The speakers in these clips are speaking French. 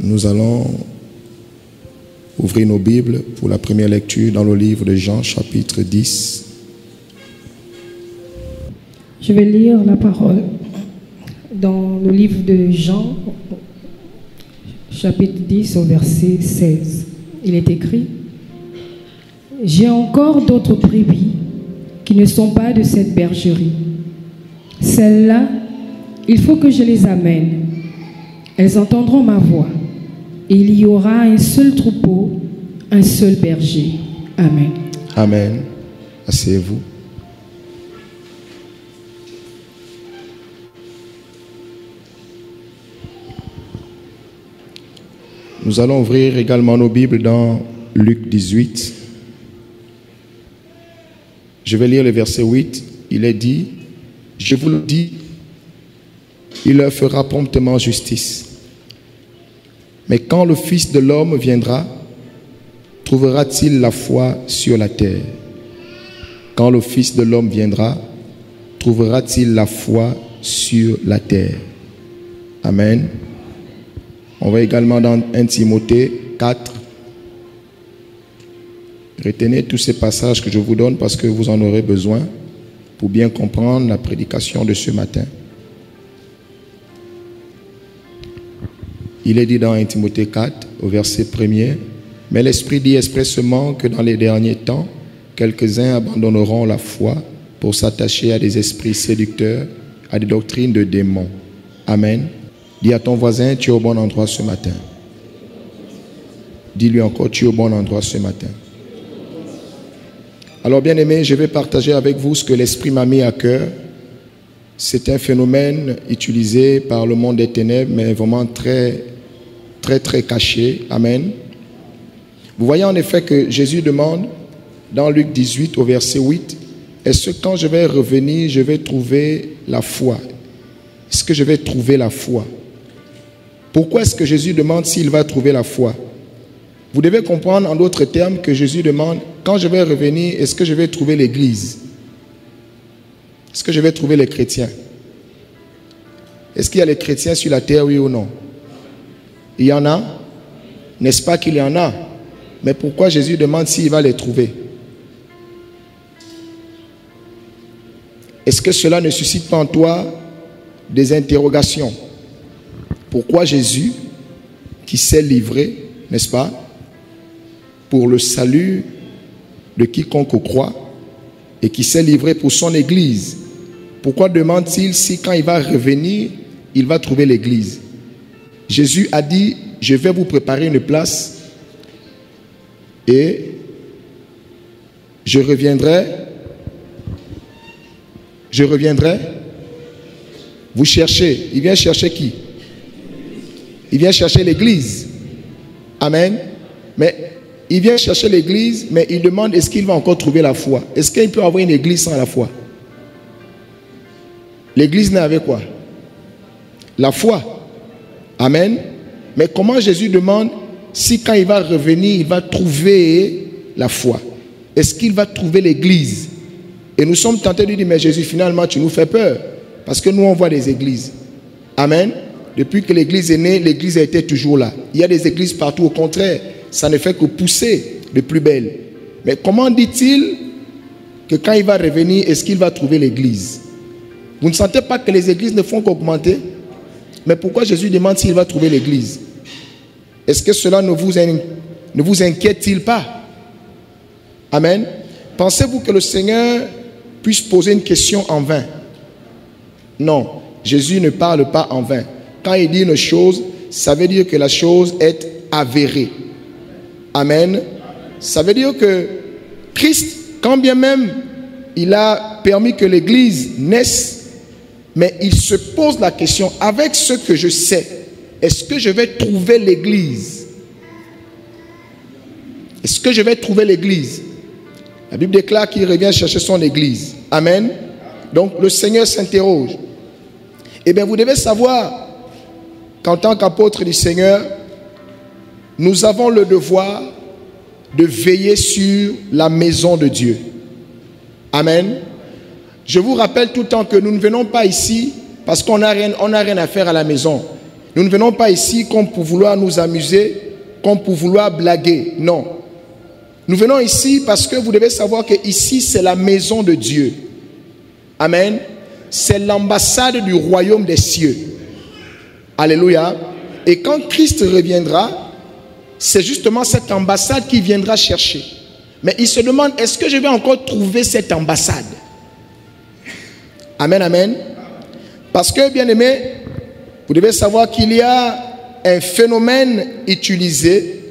Nous allons ouvrir nos Bibles pour la première lecture dans le livre de Jean, chapitre 10. Je vais lire la parole dans le livre de Jean, chapitre 10, au verset 16. Il est écrit: « J'ai encore d'autres brebis qui ne sont pas de cette bergerie. Celles-là, il faut que je les amène. Elles entendront ma voix. Et il y aura un seul troupeau, un seul berger. » Amen. Amen. Asseyez-vous. Nous allons ouvrir également nos Bibles dans Luc 18. Je vais lire le verset 8. Il est dit: « Je vous le dis, il leur fera promptement justice. Mais quand le Fils de l'homme viendra, trouvera-t-il la foi sur la terre? Quand le Fils de l'homme viendra, trouvera-t-il la foi sur la terre? » Amen. On va également dans 1 Timothée 4. Retenez tous ces passages que je vous donne parce que vous en aurez besoin pour bien comprendre la prédication de ce matin. Il est dit dans 1 Timothée 4, au verset 1er, « Mais l'Esprit dit expressément que dans les derniers temps, quelques-uns abandonneront la foi pour s'attacher à des esprits séducteurs, à des doctrines de démons. » Amen. Dis à ton voisin: tu es au bon endroit ce matin. Dis-lui encore: tu es au bon endroit ce matin. Alors, bien aimé, je vais partager avec vous ce que l'Esprit m'a mis à cœur. C'est un phénomène utilisé par le monde des ténèbres, mais vraiment très caché. Amen. Vous voyez en effet que Jésus demande dans Luc 18 au verset 8, « Est-ce que quand je vais revenir, je vais trouver la foi? Est-ce que je vais trouver la foi ?» Pourquoi est-ce que Jésus demande s'il va trouver la foi? Vous devez comprendre en d'autres termes que Jésus demande: quand je vais revenir, est-ce que je vais trouver l'Église? Est-ce que je vais trouver les chrétiens? Est-ce qu'il y a les chrétiens sur la terre, oui ou non? Il y en a? N'est-ce pas qu'il y en a? Mais pourquoi Jésus demande s'il va les trouver? Est-ce que cela ne suscite pas en toi des interrogations? Pourquoi Jésus, qui s'est livré, n'est-ce pas, pour le salut de quiconque croit et qui s'est livré pour son Église, pourquoi demande-t-il si quand il va revenir, il va trouver l'Église? Jésus a dit: je vais vous préparer une place et je reviendrai. Vous cherchez. Il vient chercher qui? Il vient chercher l'Église. Amen. Mais il vient chercher l'Église, mais il demande: est-ce qu'il va encore trouver la foi? Est-ce qu'il peut avoir une Église sans la foi? L'Église naît avec quoi? La foi. Amen. Mais comment Jésus demande si quand il va revenir, il va trouver la foi? Est-ce qu'il va trouver l'Église? Et nous sommes tentés de dire: mais Jésus, finalement, tu nous fais peur. Parce que nous, on voit des églises. Amen. Depuis que l'église est née, l'église a été toujours là. Il y a des églises partout, au contraire. Ça ne fait que pousser de plus belle. Mais comment dit-il que quand il va revenir, est-ce qu'il va trouver l'église? Vous ne sentez pas que les églises ne font qu'augmenter? Mais pourquoi Jésus demande s'il va trouver l'église? Est-ce que cela ne vous inquiète-t-il pas? Amen. Pensez-vous que le Seigneur puisse poser une question en vain? Non, Jésus ne parle pas en vain. Quand il dit une chose, ça veut dire que la chose est avérée. Amen. Ça veut dire que Christ, quand bien même il a permis que l'Église naisse, mais il se pose la question: avec ce que je sais, est-ce que je vais trouver l'Église? Est-ce que je vais trouver l'Église? La Bible déclare qu'il revient chercher son Église. Amen. Donc le Seigneur s'interroge. Eh bien, vous devez savoir qu'en tant qu'apôtre du Seigneur, nous avons le devoir de veiller sur la maison de Dieu. Amen. Je vous rappelle tout le temps que nous ne venons pas ici parce qu'on n'a rien à faire à la maison. Nous ne venons pas ici comme pour vouloir nous amuser, comme pour vouloir blaguer. Non. Nous venons ici parce que vous devez savoir que ici c'est la maison de Dieu. Amen. C'est l'ambassade du royaume des cieux. Alléluia. Et quand Christ reviendra, c'est justement cette ambassade qu'il viendra chercher. Mais il se demande, est-ce que je vais encore trouver cette ambassade? Amen, amen. Parce que, bien aimé, vous devez savoir qu'il y a un phénomène utilisé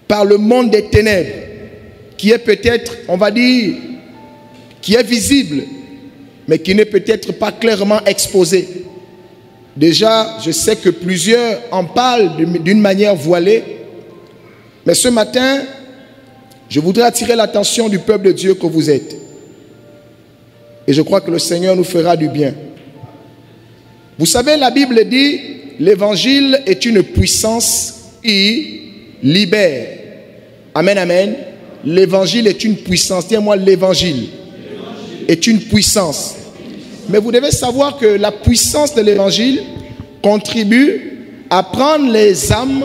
par le monde des ténèbres qui est peut-être, on va dire, qui est visible, mais qui n'est peut-être pas clairement exposé. Déjà, je sais que plusieurs en parlent d'une manière voilée, mais ce matin, je voudrais attirer l'attention du peuple de Dieu que vous êtes. Et je crois que le Seigneur nous fera du bien. Vous savez, la Bible dit, l'évangile est une puissance qui libère. Amen, amen. L'évangile est une puissance. Dis-moi, l'évangile est une puissance. Mais vous devez savoir que la puissance de l'évangile contribue à prendre les âmes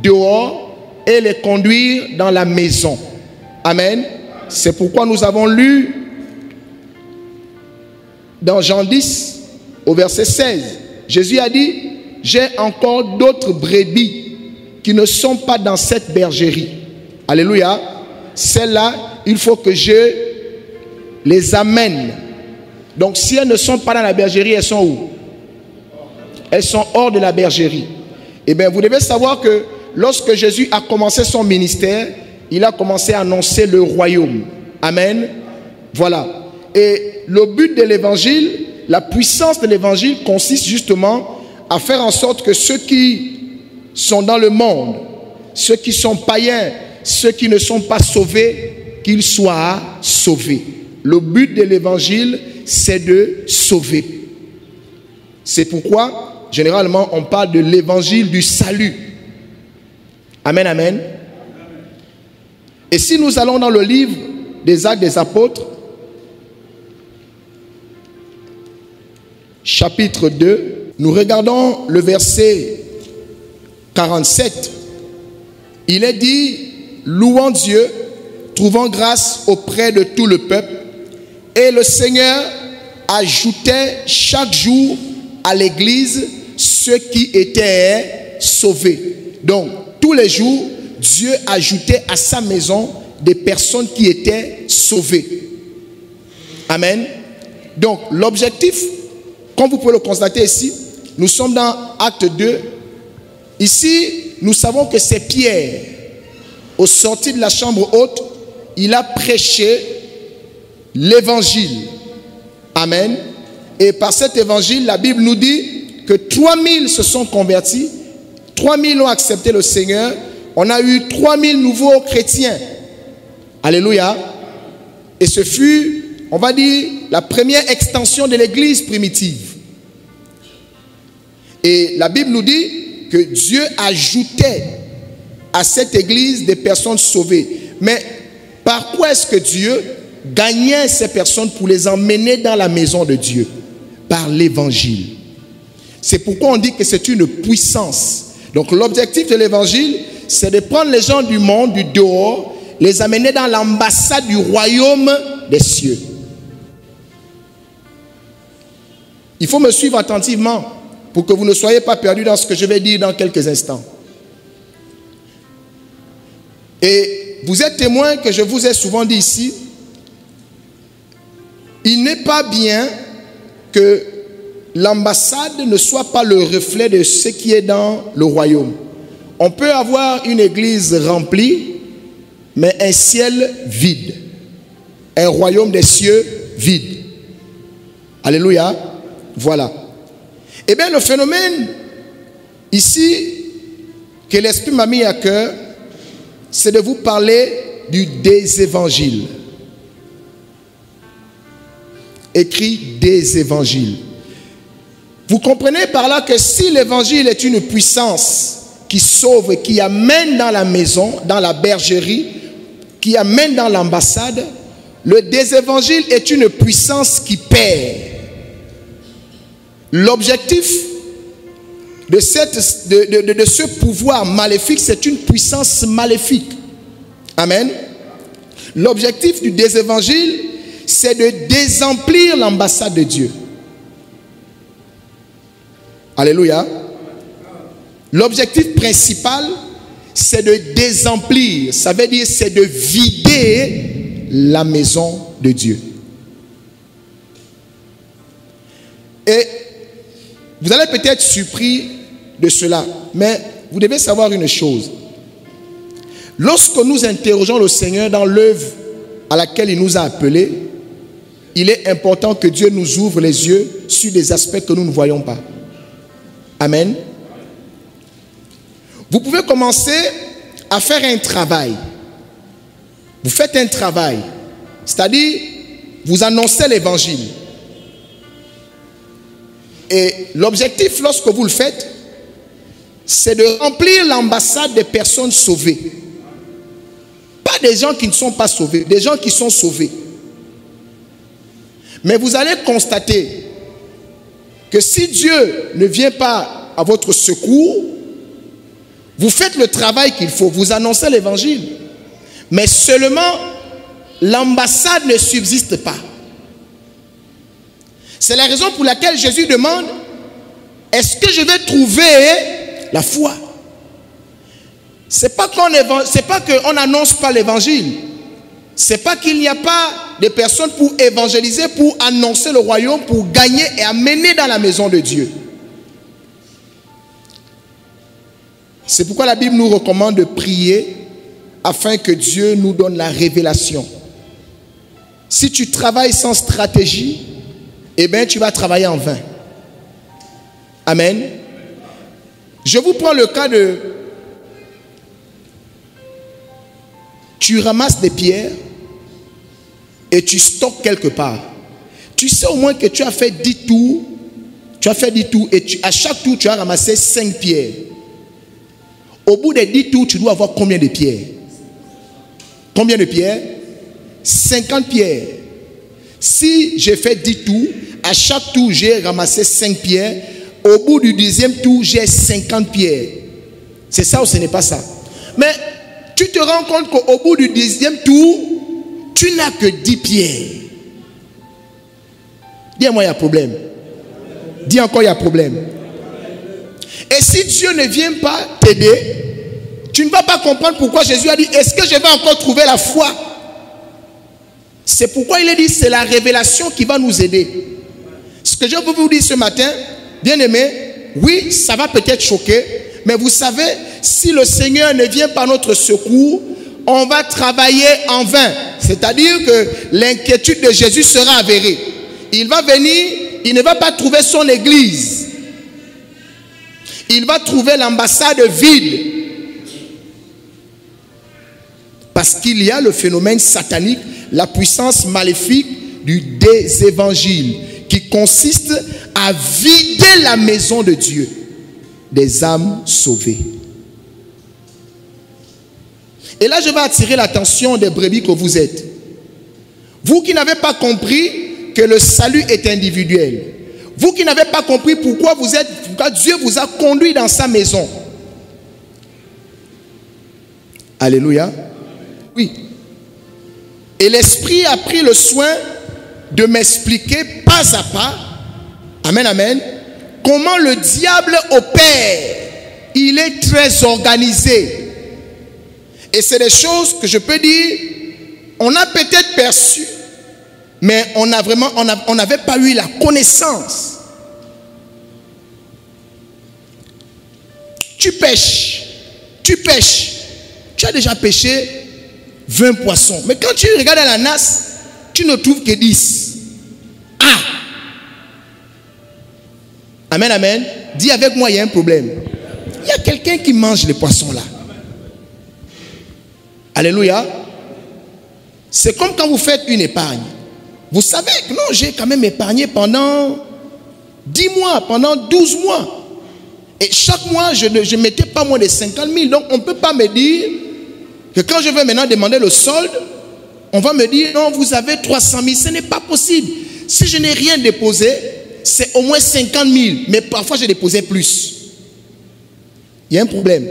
dehors et les conduire dans la maison. Amen. C'est pourquoi nous avons lu dans Jean 10, au verset 16, Jésus a dit, j'ai encore d'autres brebis qui ne sont pas dans cette bergerie. Alléluia. Celles-là, il faut que je les amène. Donc si elles ne sont pas dans la bergerie, elles sont où? Elles sont hors de la bergerie. Eh bien, vous devez savoir que lorsque Jésus a commencé son ministère, il a commencé à annoncer le royaume. Amen. Voilà. Et le but de l'évangile, la puissance de l'évangile consiste justement à faire en sorte que ceux qui sont dans le monde, ceux qui sont païens, ceux qui ne sont pas sauvés, qu'ils soient sauvés. Le but de l'évangile, c'est de sauver. C'est pourquoi, généralement, on parle de l'évangile du salut. Amen, amen. Et si nous allons dans le livre des Actes des Apôtres, chapitre 2, nous regardons le verset 47. Il est dit, louant Dieu, trouvant grâce auprès de tout le peuple, et le Seigneur ajoutait chaque jour à l'église ceux qui étaient sauvés. Donc, tous les jours, Dieu ajoutait à sa maison des personnes qui étaient sauvées. Amen. Donc, l'objectif, comme vous pouvez le constater ici, nous sommes dans Acte 2. Ici, nous savons que c'est Pierre. Au sortir de la chambre haute, il a prêché l'évangile. Amen. Et par cet évangile, la Bible nous dit que 3000 se sont convertis. 3000 ont accepté le Seigneur. On a eu 3000 nouveaux chrétiens. Alléluia. Et ce fut, on va dire, la première extension de l'église primitive. Et la Bible nous dit que Dieu ajoutait à cette église des personnes sauvées. Mais par quoi est-ce que Dieu gagnait ces personnes pour les emmener dans la maison de Dieu? Par l'évangile. C'est pourquoi on dit que c'est une puissance. Donc l'objectif de l'évangile, c'est de prendre les gens du monde, du dehors, les amener dans l'ambassade du royaume des cieux. Il faut me suivre attentivement pour que vous ne soyez pas perdus dans ce que je vais dire dans quelques instants. Et vous êtes témoin que je vous ai souvent dit ici, il n'est pas bien que l'ambassade ne soit pas le reflet de ce qui est dans le royaume. On peut avoir une église remplie, mais un ciel vide. Un royaume des cieux vide. Alléluia. Voilà. Eh bien, le phénomène ici que l'Esprit m'a mis à cœur, c'est de vous parler du désévangile. Écrit désévangile. Vous comprenez par là que si l'évangile est une puissance qui sauve, qui amène dans la maison, dans la bergerie, qui amène dans l'ambassade, le désévangile est une puissance qui perd. L'objectif de ce pouvoir maléfique, c'est une puissance maléfique. Amen. L'objectif du désévangile, c'est de désemplir l'ambassade de Dieu. Alléluia. L'objectif principal, c'est de désemplir. Ça veut dire, c'est de vider la maison de Dieu. Et vous allez peut-être surpris de cela, mais vous devez savoir une chose. Lorsque nous interrogeons le Seigneur dans l'œuvre à laquelle il nous a appelés, il est important que Dieu nous ouvre les yeux sur des aspects que nous ne voyons pas. Amen. Vous pouvez commencer à faire un travail. Vous faites un travail, c'est-à-dire vous annoncez l'évangile. Et l'objectif, lorsque vous le faites, c'est de remplir l'ambassade des personnes sauvées. Pas des gens qui ne sont pas sauvés, des gens qui sont sauvés. Mais vous allez constater que si Dieu ne vient pas à votre secours, vous faites le travail qu'il faut, vous annoncez l'évangile. Mais seulement l'ambassade ne subsiste pas. C'est la raison pour laquelle Jésus demande, est-ce que je vais trouver la foi? C'est pas qu'on n'annonce pas l'évangile. C'est pas qu'il n'y a pas de personnes pour évangéliser, pour annoncer le royaume, pour gagner et amener dans la maison de Dieu. C'est pourquoi la Bible nous recommande de prier afin que Dieu nous donne la révélation. Si tu travailles sans stratégie, eh bien tu vas travailler en vain. Amen. Je vous prends le cas de... Tu ramasses des pierres et tu stockes quelque part. Tu sais au moins que tu as fait 10 tours. Tu as fait 10 tours et à chaque tour, tu as ramassé 5 pierres. Au bout des 10 tours, tu dois avoir combien de pierres? Combien de pierres? 50 pierres. Si j'ai fait 10 tours, à chaque tour, j'ai ramassé 5 pierres. Au bout du 10e tour, j'ai 50 pierres. C'est ça ou ce n'est pas ça? Mais tu te rends compte qu'au bout du 10e tour, tu n'as que 10 pierres. Dis-moi, il y a problème. Dis encore, il y a problème. Et si Dieu ne vient pas t'aider, tu ne vas pas comprendre pourquoi Jésus a dit, est-ce que je vais encore trouver la foi? C'est pourquoi il a dit, c'est la révélation qui va nous aider. Ce que je veux vous dire ce matin, bien aimé, oui, ça va peut-être choquer, mais vous savez, si le Seigneur ne vient pas à notre secours, on va travailler en vain. C'est-à-dire que l'inquiétude de Jésus sera avérée. Il va venir, il ne va pas trouver son église. Il va trouver l'ambassade vide. Parce qu'il y a le phénomène satanique, la puissance maléfique du désévangile, qui consiste à vider la maison de Dieu des âmes sauvées. Et là, je vais attirer l'attention des brebis que vous êtes. Vous qui n'avez pas compris que le salut est individuel. Vous qui n'avez pas compris pourquoi Dieu vous a conduit dans sa maison. Alléluia. Oui. Et l'Esprit a pris le soin de m'expliquer pas à pas, amen, amen, comment le diable opère. Il est très organisé. Et c'est des choses que je peux dire, on a peut-être perçu, mais on n'avait pas eu la connaissance. Tu pêches, tu as déjà pêché 20 poissons. Mais quand tu regardes la nasse, tu ne trouves que 10. Ah! Amen, amen. Dis avec moi, il y a un problème. Il y a quelqu'un qui mange les poissons là. Alléluia. C'est comme quand vous faites une épargne. Vous savez que non, j'ai quand même épargné pendant 10 mois, pendant 12 mois. Et chaque mois, je ne mettais pas moins de 50 000. Donc, on ne peut pas me dire que quand je vais maintenant demander le solde, on va me dire, non, vous avez 300 000. Ce n'est pas possible. Si je n'ai rien déposé, c'est au moins 50 000. Mais parfois, j'ai déposé plus. Il y a un problème.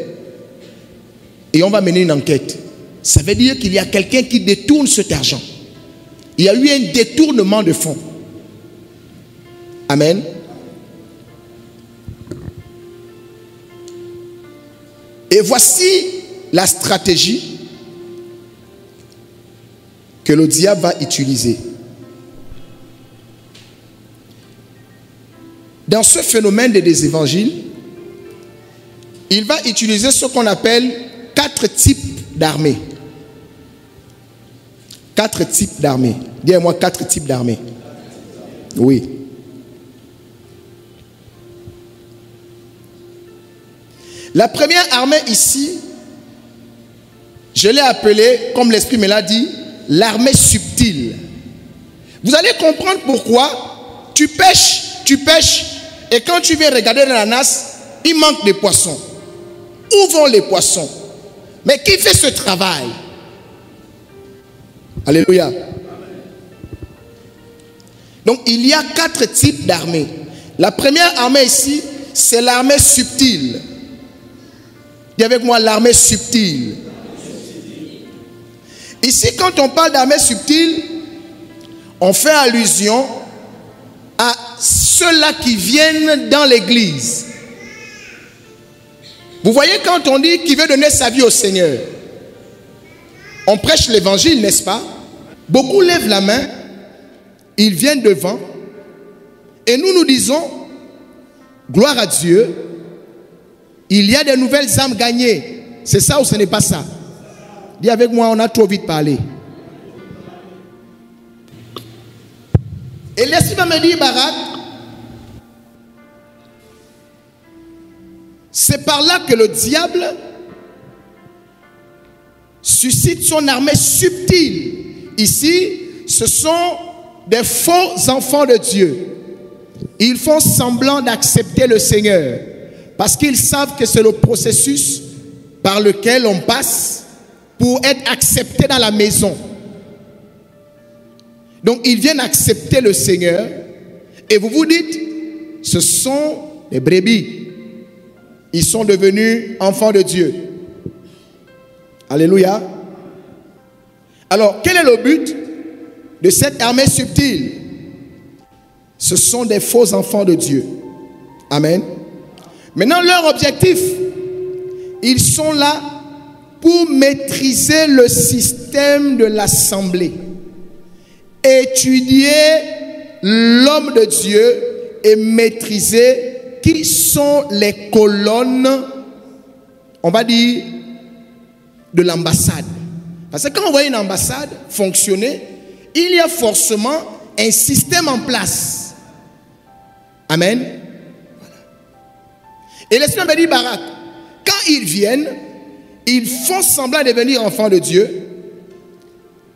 Et on va mener une enquête. Ça veut dire qu'il y a quelqu'un qui détourne cet argent. Il y a eu un détournement de fonds. Amen. Et voici la stratégie que le diable va utiliser. Dans ce phénomène des évangiles, il va utiliser ce qu'on appelle 4 types d'armées. 4 types d'armées. Dis-moi 4 types d'armées. Oui. La première armée ici, je l'ai appelée, comme l'Esprit me l'a dit, l'armée subtile. Vous allez comprendre pourquoi tu pêches, et quand tu viens regarder dans la nasse, il manque de poissons. Où vont les poissons? Mais qui fait ce travail? Alléluia. Donc il y a 4 types d'armées. La première armée ici, c'est l'armée subtile. Dis avec moi, l'armée subtile. Ici, quand on parle d'armée subtile, on fait allusion à ceux-là qui viennent dans l'église. Vous voyez, quand on dit qu'il veut donner sa vie au Seigneur, on prêche l'évangile, n'est-ce pas? Beaucoup lèvent la main, ils viennent devant, et nous disons, gloire à Dieu, il y a de nouvelles âmes gagnées. C'est ça ou ce n'est pas ça? Dis avec moi, on a trop vite parlé. Et l'Esprit va me dire, Barak, c'est par là que le diable suscite son armée subtile. Ici, ce sont des faux enfants de Dieu. Ils font semblant d'accepter le Seigneur parce qu'ils savent que c'est le processus par lequel on passe pour être accepté dans la maison. Donc ils viennent accepter le Seigneur et vous vous dites, ce sont des brebis. Ils sont devenus enfants de Dieu. Alléluia. Alors, quel est le but de cette armée subtile? Ce sont des faux enfants de Dieu. Amen. Maintenant, leur objectif, ils sont là pour maîtriser le système de l'assemblée. Étudier l'homme de Dieu et maîtriser qui sont les colonnes, on va dire, de l'ambassade. Parce que quand on voit une ambassade fonctionner, il y a forcément un système en place. Amen. Voilà. Et l'Esprit me dit, Barak, quand ils viennent, ils font semblant de devenir enfants de Dieu,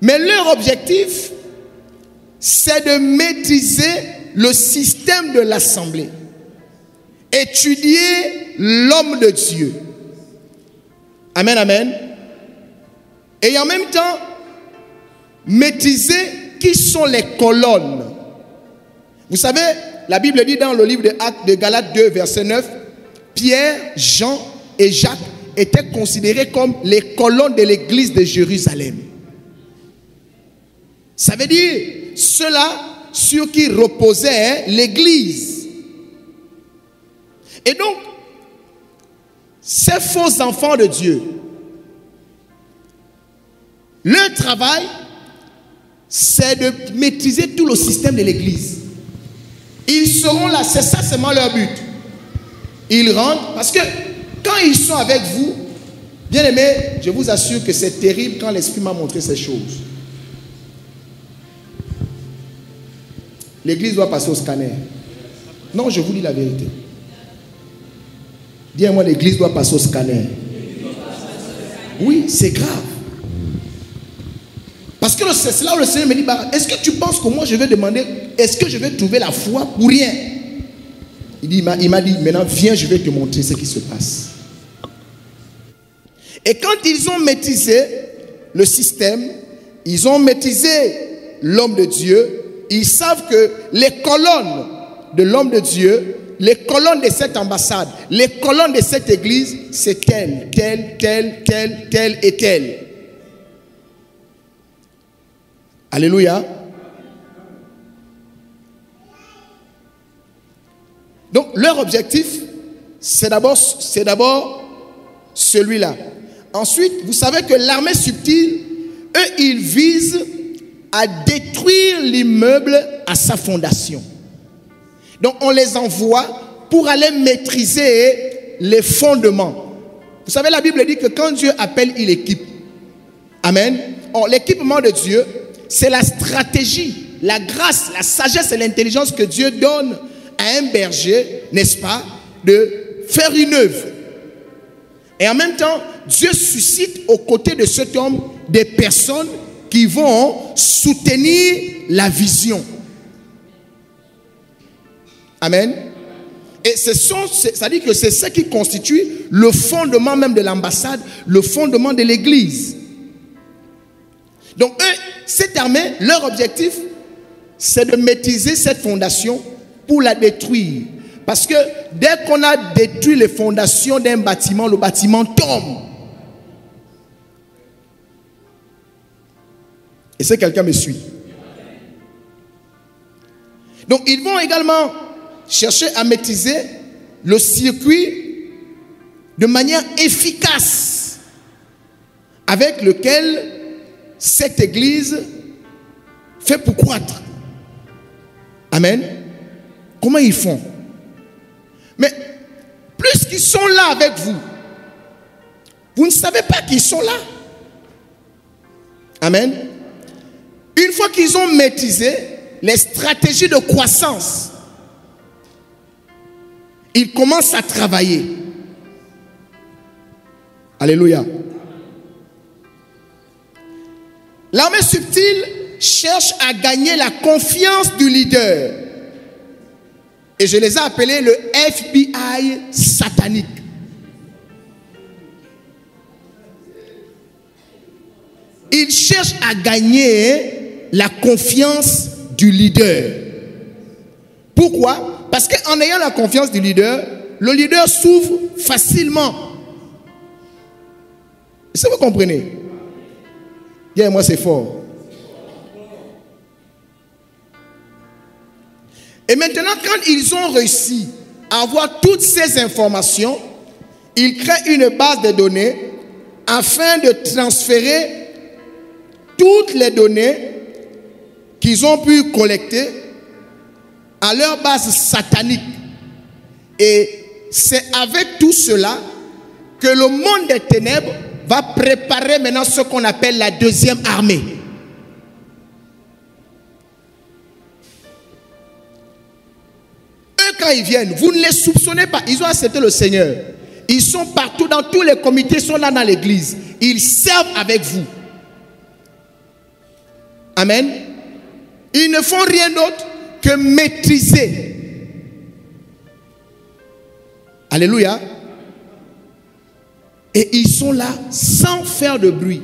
mais leur objectif, c'est de maîtriser le système de l'assemblée. Étudier l'homme de Dieu. Amen, amen. Et en même temps, maîtriser qui sont les colonnes. Vous savez, la Bible dit dans le livre de Actes de Galates 2, verset 9, Pierre, Jean et Jacques étaient considérés comme les colonnes de l'église de Jérusalem. Ça veut dire ceux-là sur qui reposait l'église. Et donc, ces faux enfants de Dieu, leur travail, c'est de maîtriser tout le système de l'église. Ils seront là, c'est ça seulement leur but. Ils rentrent, parce que quand ils sont avec vous, bien aimé, je vous assure que c'est terrible quand l'Esprit m'a montré ces choses. L'église doit passer au scanner. Non, je vous dis la vérité. Dis-moi, l'église doit passer au scanner. Oui, c'est grave. Parce que c'est là où le Seigneur me dit, est-ce que tu penses que moi je vais demander, est-ce que je vais trouver la foi pour rien? Il m'a dit, maintenant viens, je vais te montrer ce qui se passe. Et quand ils ont maîtrisé le système, ils ont maîtrisé l'homme de Dieu, ils savent que les colonnes de l'homme de Dieu, les colonnes de cette ambassade, les colonnes de cette église, c'est tel, tel, tel, tel, tel et tel. Alléluia. Donc leur objectif, c'est d'abord celui-là. Ensuite, vous savez que l'armée subtile, eux, ils visent à détruire l'immeuble à sa fondation. Donc on les envoie pour aller maîtriser les fondements. Vous savez, la Bible dit que quand Dieu appelle, il équipe. Amen. Or, l'équipement de Dieu, c'est la stratégie, la grâce, la sagesse et l'intelligence que Dieu donne à un berger, n'est-ce pas, de faire une œuvre. Et en même temps, Dieu suscite aux côtés de cet homme des personnes qui vont soutenir la vision. Amen. Et ça dit que c'est ce qui constitue le fondement même de l'ambassade, le fondement de l'église. Donc eux, cette armée, leur objectif, c'est de maîtriser cette fondation pour la détruire. Parce que dès qu'on a détruit les fondations d'un bâtiment, le bâtiment tombe. Et si quelqu'un me suit. Donc ils vont également chercher à maîtriser le circuit de manière efficace avec lequel cette église fait pour croître. Amen. Comment ils font? Mais plus qu'ils sont là avec vous, vous ne savez pas qu'ils sont là. Amen. Une fois qu'ils ont maîtrisé les stratégies de croissance, ils commencent à travailler. Alléluia. L'armée subtile cherche à gagner la confiance du leader. Et je les ai appelés le FBI satanique. Ils cherchent à gagner la confiance du leader. Pourquoi? Parce qu'en ayant la confiance du leader, le leader s'ouvre facilement. Est-ce que vous comprenez? Bien, moi c'est fort. Et maintenant, quand ils ont réussi à avoir toutes ces informations, ils créent une base de données afin de transférer toutes les données qu'ils ont pu collecter à leur base satanique. Et c'est avec tout cela que le monde des ténèbres va préparer maintenant ce qu'on appelle la deuxième armée. Eux, quand ils viennent, vous ne les soupçonnez pas. Ils ont accepté le Seigneur. Ils sont partout, dans tous les comités, ils sont là dans l'église. Ils servent avec vous. Amen. Ils ne font rien d'autre que maîtriser. Alléluia. Et ils sont là sans faire de bruit.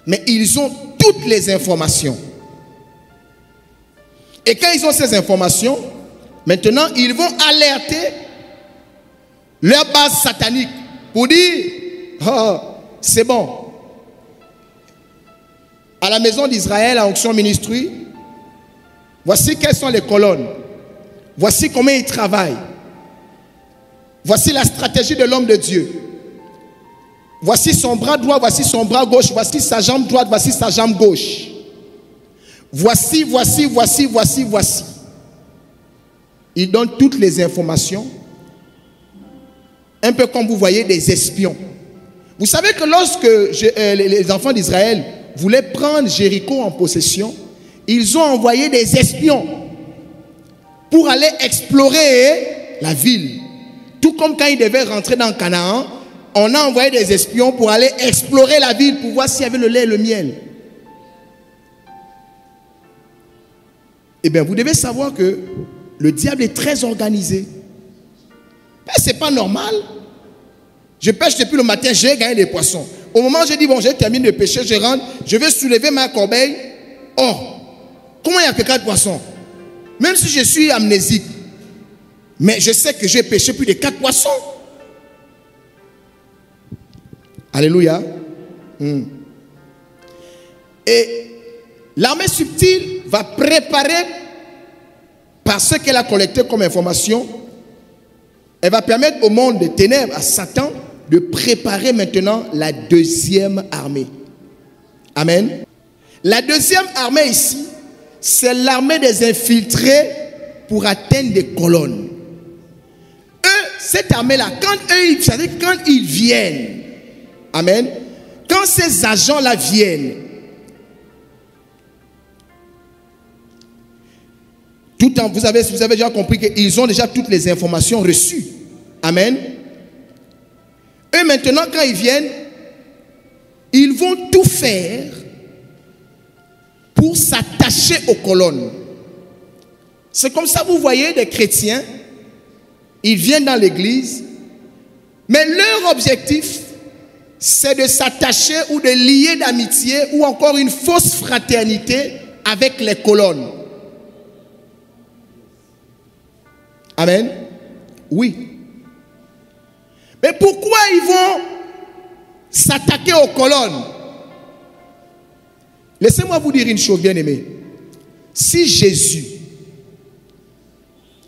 Mais ils ont toutes les informations. Et quand ils ont ces informations, maintenant ils vont alerter leur base satanique pour dire, oh, c'est bon. À la maison d'Israël, à Onction Ministry, voici quelles sont les colonnes. Voici comment ils travaillent. Voici la stratégie de l'homme de Dieu. Voici son bras droit, voici son bras gauche, voici sa jambe droite, voici sa jambe gauche. Voici. Il donne toutes les informations. Un peu comme vous voyez des espions. Vous savez que lorsque les enfants d'Israël voulaient prendre Jéricho en possession, ils ont envoyé des espions pour aller explorer la ville. Tout comme quand ils devaient rentrer dans Canaan, on a envoyé des espions pour aller explorer la ville, pour voir s'il y avait le lait et le miel. Eh bien, vous devez savoir que le diable est très organisé. Ce n'est pas normal. Je pêche depuis le matin, j'ai gagné des poissons. Au moment où j'ai dit, bon, j'ai terminé de pêcher, je rentre, je vais soulever ma corbeille. Oh, comment il n'y a que 4 poissons? Même si je suis amnésique, mais je sais que j'ai pêché plus de 4 poissons. Alléluia. Et l'armée subtile va préparer, par ce qu'elle a collecté comme information, elle va permettre au monde des ténèbres, à Satan, de préparer maintenant la deuxième armée. Amen. La deuxième armée ici, c'est l'armée des infiltrés pour atteindre des colonnes. Eux, cette armée-là, quand ils viennent, amen, quand ces agents-là viennent, vous avez déjà compris qu'ils ont déjà toutes les informations reçues. Amen. Eux maintenant, quand ils viennent, ils vont tout faire pour s'attacher aux colonnes. C'est comme ça, vous voyez des chrétiens, ils viennent dans l'église, mais leur objectif, c'est de s'attacher ou de lier d'amitié ou encore une fausse fraternité avec les colonnes. Amen. Oui. Mais pourquoi ils vont s'attaquer aux colonnes? Laissez-moi vous dire une chose, bien-aimés. Si Jésus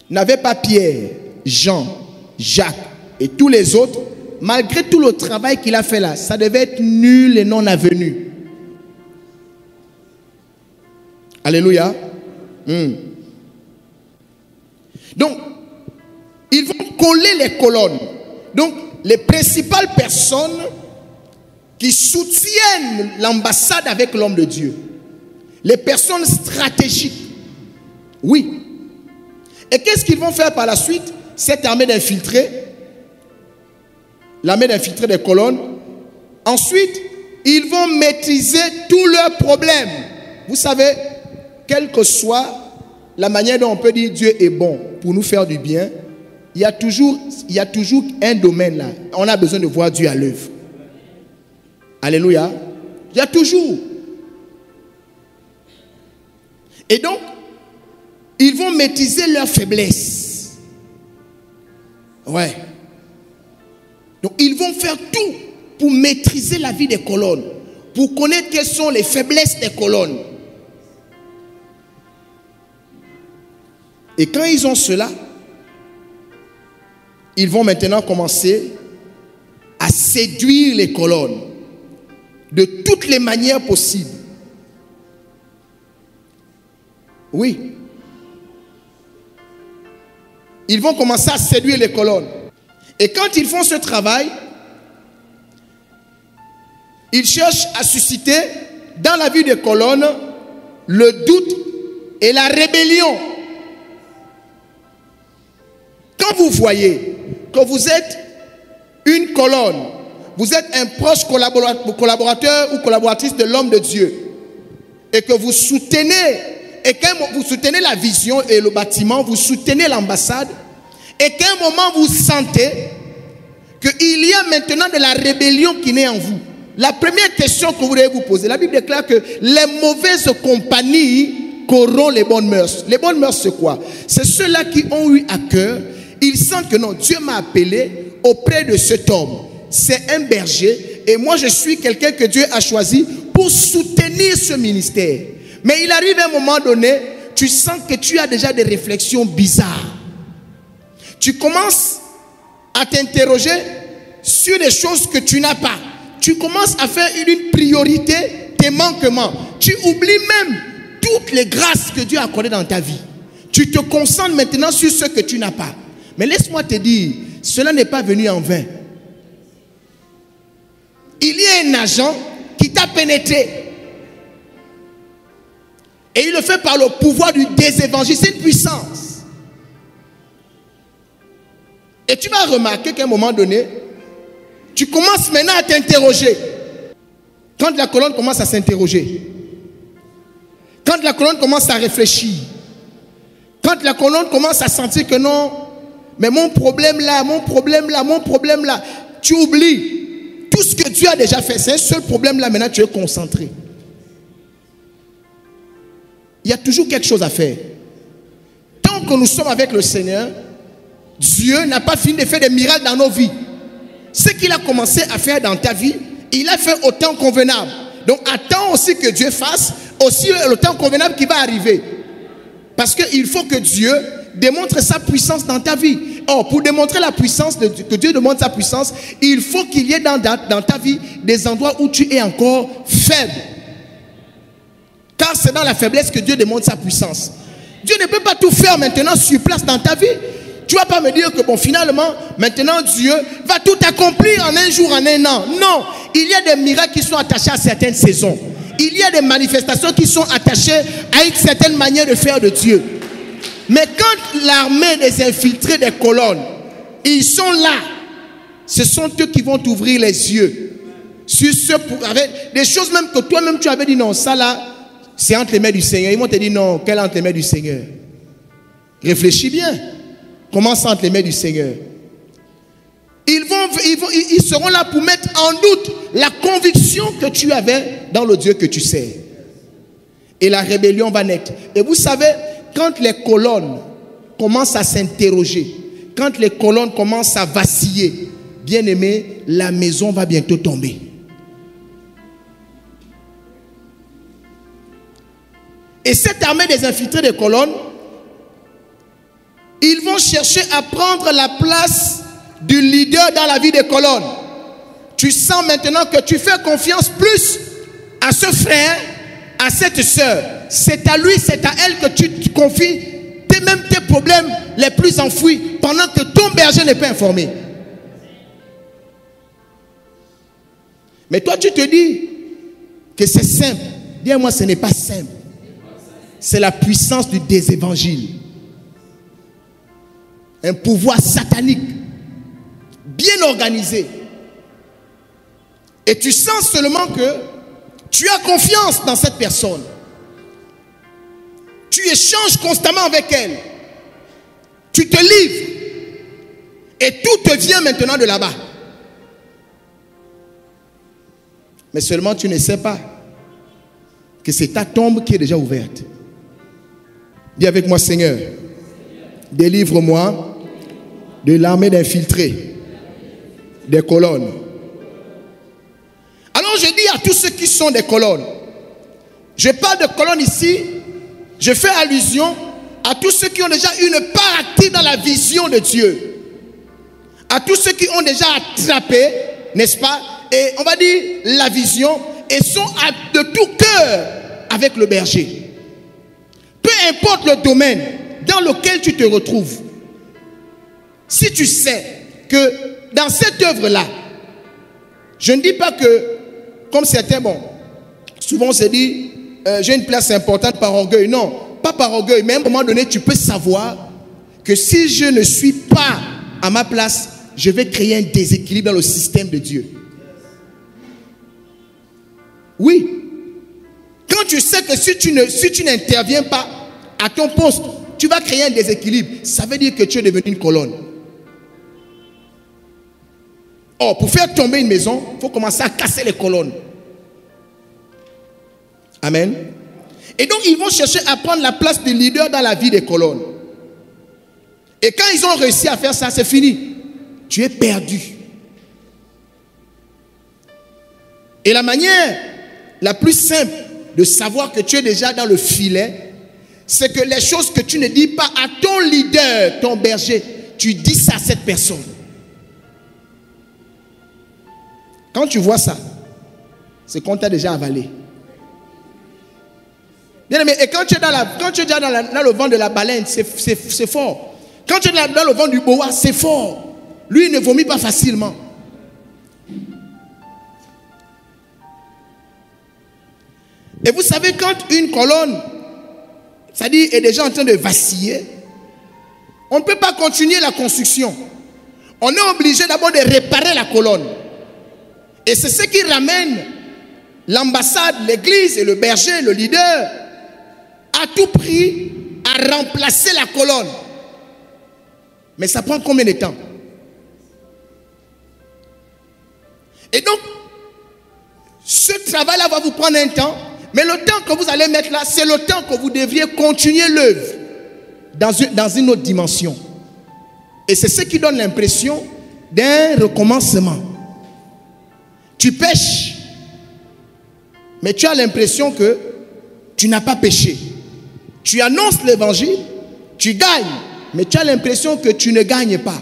n'avait pas Pierre, Jean, Jacques et tous les autres, malgré tout le travail qu'il a fait là, ça devait être nul et non avenu. Alléluia. Donc, ils vont coller les colonnes. Donc, les principales personnes qui soutiennent l'ambassade avec l'homme de Dieu, les personnes stratégiques, oui. Et qu'est-ce qu'ils vont faire par la suite? Cette armée d'infiltrés, l'armée d'infiltrés des colonnes, ensuite, ils vont maîtriser tous leurs problèmes. Vous savez, quelle que soit la manière dont on peut dire Dieu est bon pour nous faire du bien, il y a toujours un domaine là. On a besoin de voir Dieu à l'œuvre. Alléluia. Il y a toujours. Et donc, ils vont maîtriser leurs faiblesses. Ouais. Donc, ils vont faire tout pour maîtriser la vie des colonnes, pour connaître quelles sont les faiblesses des colonnes. Et quand ils ont cela, ils vont maintenant commencer à séduire les colonnes de toutes les manières possibles. Oui. Ils vont commencer à séduire les colonnes. Et quand ils font ce travail, ils cherchent à susciter dans la vie des colonnes le doute et la rébellion. Quand vous voyez que vous êtes une colonne, vous êtes un proche collaborateur ou collaboratrice de l'homme de Dieu, et que vous soutenez, et quand vous soutenez la vision et le bâtiment, vous soutenez l'ambassade, et qu'à un moment vous sentez qu'il y a maintenant de la rébellion qui naît en vous, la première question que vous devez vous poser, la Bible déclare que les mauvaises compagnies corrompent les bonnes mœurs. Les bonnes mœurs, c'est quoi? C'est ceux-là qui ont eu à cœur, ils sentent que non, Dieu m'a appelé auprès de cet homme. C'est un berger et moi je suis quelqu'un que Dieu a choisi pour soutenir ce ministère. Mais il arrive un moment donné, tu sens que tu as déjà des réflexions bizarres. Tu commences à t'interroger sur des choses que tu n'as pas. Tu commences à faire une priorité tes manquements. Tu oublies même toutes les grâces que Dieu a accordées dans ta vie. Tu te concentres maintenant sur ce que tu n'as pas. Mais laisse-moi te dire, cela n'est pas venu en vain. Il y a un agent qui t'a pénétré. Et il le fait par le pouvoir du désévangile. C'est une puissance. Et tu vas remarquer qu'à un moment donné, tu commences maintenant à t'interroger. Quand la colonne commence à s'interroger, quand la colonne commence à réfléchir, quand la colonne commence à sentir que non, mais mon problème là, tu oublies tout ce que Dieu a déjà fait. C'est un seul problème là, maintenant tu es concentré. Il y a toujours quelque chose à faire. temps que nous sommes avec le Seigneur, Dieu n'a pas fini de faire des miracles dans nos vies. Ce qu'il a commencé à faire dans ta vie, il a fait au temps convenable. Donc attends aussi que Dieu fasse aussi le temps convenable qui va arriver. Parce qu'il faut que Dieu démontre sa puissance dans ta vie. Or, pour démontrer la puissance, que Dieu démontre sa puissance, il faut qu'il y ait dans ta vie des endroits où tu es encore faible. Car c'est dans la faiblesse que Dieu démontre sa puissance. Dieu ne peut pas tout faire maintenant sur place dans ta vie. Tu ne vas pas me dire que bon, finalement, maintenant Dieu va tout accomplir en un jour, en un an. Non, il y a des miracles qui sont attachés à certaines saisons. Il y a des manifestations qui sont attachées à une certaine manière de faire de Dieu. Mais quand l'armée des infiltrés des colonnes, ils sont là, ce sont eux qui vont t'ouvrir les yeux sur ce avec des choses même que toi-même tu avais dit non, ça là, c'est entre les mains du Seigneur. Ils vont te dire non, quelle est entre les mains du Seigneur? Réfléchis bien. Comment ça entre les mains du Seigneur? Ils seront là pour mettre en doute la conviction que tu avais dans le Dieu que tu sais. Et la rébellion va naître. Et vous savez, quand les colonnes commencent à s'interroger, quand les colonnes commencent à vaciller, bien aimé, la maison va bientôt tomber. Et cette armée des infiltrés des colonnes, ils vont chercher à prendre la place du leader dans la vie des colonnes. Tu sens maintenant que tu fais confiance plus à ce frère, à cette sœur. C'est à lui, c'est à elle que tu confies même tes problèmes les plus enfouis pendant que ton berger n'est pas informé. Mais toi tu te dis que c'est simple. Dis-moi, ce n'est pas simple. C'est la puissance du désévangile. Un pouvoir satanique bien organisé. Et tu sens seulement que tu as confiance dans cette personne. Tu échanges constamment avec elle. Tu te livres. Et tout te vient maintenant de là-bas. Mais seulement tu ne sais pas que c'est ta tombe qui est déjà ouverte. Dis avec moi, Seigneur, délivre-moi de l'armée d'infiltrés, des colonnes. Alors je dis à tous ceux qui sont des colonnes, je parle de colonnes ici, je fais allusion à tous ceux qui ont déjà une part active dans la vision de Dieu. À tous ceux qui ont déjà attrapé, n'est-ce pas, et on va dire la vision, et sont de tout cœur avec le berger. Peu importe le domaine dans lequel tu te retrouves, si tu sais que dans cette œuvre-là, je ne dis pas que, comme certains, bon, souvent on se dit, j'ai une place importante par orgueil. Non, pas par orgueil, mais à un moment donné, tu peux savoir que si je ne suis pas à ma place, je vais créer un déséquilibre dans le système de Dieu. Oui. Quand tu sais que si tu n'interviens pas à ton poste, tu vas créer un déséquilibre. Ça veut dire que tu es devenu une colonne. Or, pour faire tomber une maison, il faut commencer à casser les colonnes. Amen. Et donc, ils vont chercher à prendre la place de leader dans la vie des colonnes. Et quand ils ont réussi à faire ça, c'est fini. Tu es perdu. Et la manière la plus simple de savoir que tu es déjà dans le filet, c'est que les choses que tu ne dis pas à ton leader, ton berger, tu dis ça à cette personne. Quand tu vois ça, c'est qu'on t'a déjà avalé. Bien aimé, et quand tu es dans le vent de la baleine, c'est fort. Quand tu es dans le vent du boa, c'est fort. Lui, il ne vomit pas facilement. Et vous savez, quand une colonne, c'est-à-dire est déjà en train de vaciller, on ne peut pas continuer la construction. On est obligé d'abord de réparer la colonne. Et c'est ce qui ramène l'ambassade, l'église et le berger, le leader, à tout prix à remplacer la colonne. Mais ça prend combien de temps? Et donc, ce travail-là va vous prendre un temps, mais le temps que vous allez mettre là, c'est le temps que vous devriez continuer l'œuvre dans une autre dimension. Et c'est ce qui donne l'impression d'un recommencement. Tu pêches, mais tu as l'impression que tu n'as pas péché. Tu annonces l'évangile, tu gagnes, mais tu as l'impression que tu ne gagnes pas.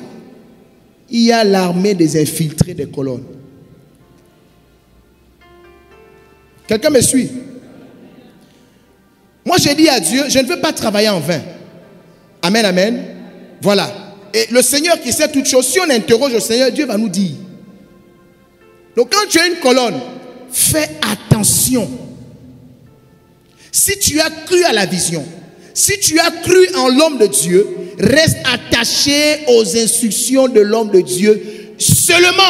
Il y a l'armée des infiltrés des colonnes. Quelqu'un me suit? Moi, j'ai dit à Dieu, je ne veux pas travailler en vain. Amen, amen. Voilà. Et le Seigneur qui sait toutes choses, si on interroge le Seigneur, Dieu va nous dire. Donc quand tu as une colonne, fais attention. Si tu as cru à la vision, si tu as cru en l'homme de Dieu, reste attaché aux instructions de l'homme de Dieu seulement.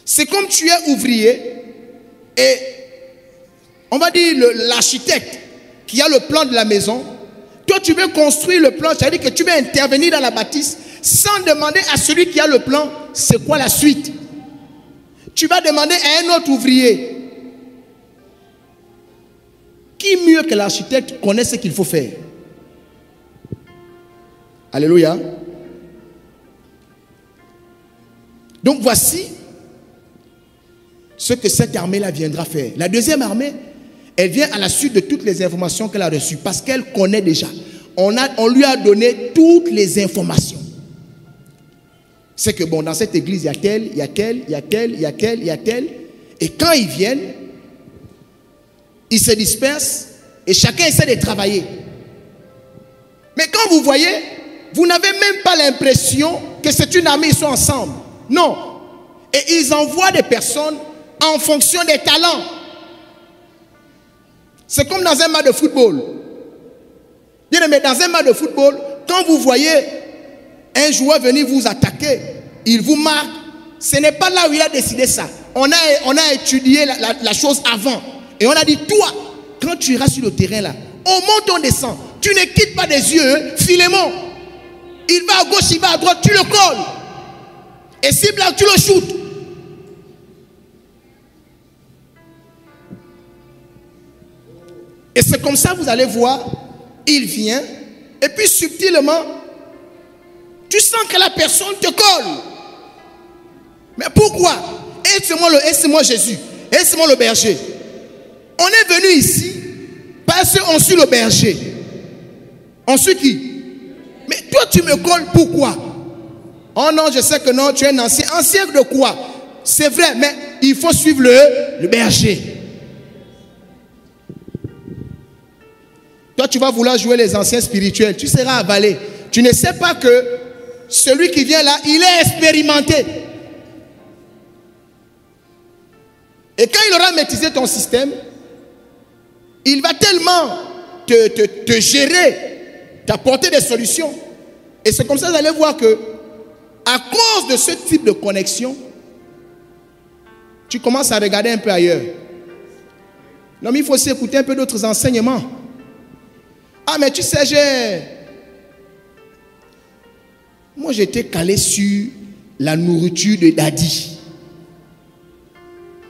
C'est comme tu es ouvrier et on va dire l'architecte qui a le plan de la maison. Toi tu veux construire le plan, c'est-à-dire que tu veux intervenir dans la bâtisse sans demander à celui qui a le plan c'est quoi la suite. Tu vas demander à un autre ouvrier. Qui mieux que l'architecte connaît ce qu'il faut faire? Alléluia. Donc voici ce que cette armée-là viendra faire. La deuxième armée, elle vient à la suite de toutes les informations qu'elle a reçues parce qu'elle connaît déjà. On lui a donné toutes les informations. C'est que bon, dans cette église, il y a tel, il y a tel, il y a tel, il y a tel, il y a tel. Et quand ils viennent, ils se dispersent et chacun essaie de travailler. Mais quand vous voyez, vous n'avez même pas l'impression que c'est une armée, ils sont ensemble. Non. Et ils envoient des personnes en fonction des talents. C'est comme dans un match de football. Mais dans un match de football, quand vous voyez un joueur venir vous attaquer, il vous marque, ce n'est pas là où il a décidé ça. On a étudié la chose avant. Et on a dit, toi, quand tu iras sur le terrain là, on monte, on descend. Tu ne quittes pas des yeux, Philémon. Il va à gauche, il va à droite, tu le colles. Et si là, tu le shootes. Et c'est comme ça, vous allez voir, il vient, et puis subtilement, tu sens que la personne te colle. Mais pourquoi? Aide-moi Jésus, aide-moi le berger. On est venu ici parce qu'on suit le berger. On suit qui? Mais toi tu me colles pourquoi? Oh non, je sais que non, tu es un ancien. Ancien de quoi? C'est vrai, mais il faut suivre le berger. Toi tu vas vouloir jouer les anciens spirituels, tu seras avalé. Tu ne sais pas que celui qui vient là, il est expérimenté. Et quand il aura maîtrisé ton système, il va tellement te gérer, t'apporter des solutions. Et c'est comme ça que vous allez voir que, à cause de ce type de connexion, tu commences à regarder un peu ailleurs. Non, mais il faut aussi écouter un peu d'autres enseignements. Ah, mais tu sais, moi j'étais calé sur la nourriture de Daddy.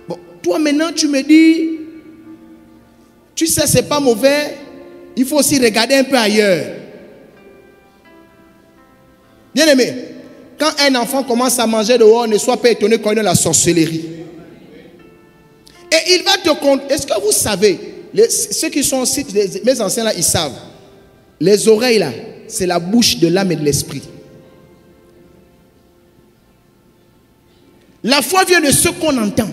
Bon, toi maintenant tu me dis, tu sais c'est pas mauvais, il faut aussi regarder un peu ailleurs. Bien aimé, quand un enfant commence à manger dehors, ne sois pas étonné qu'on ait la sorcellerie. Et il va te compter. Est-ce que vous savez, ceux qui sont aussi, mes anciens là, ils savent. Les oreilles là, c'est la bouche de l'âme et de l'esprit. La foi vient de ce qu'on entend.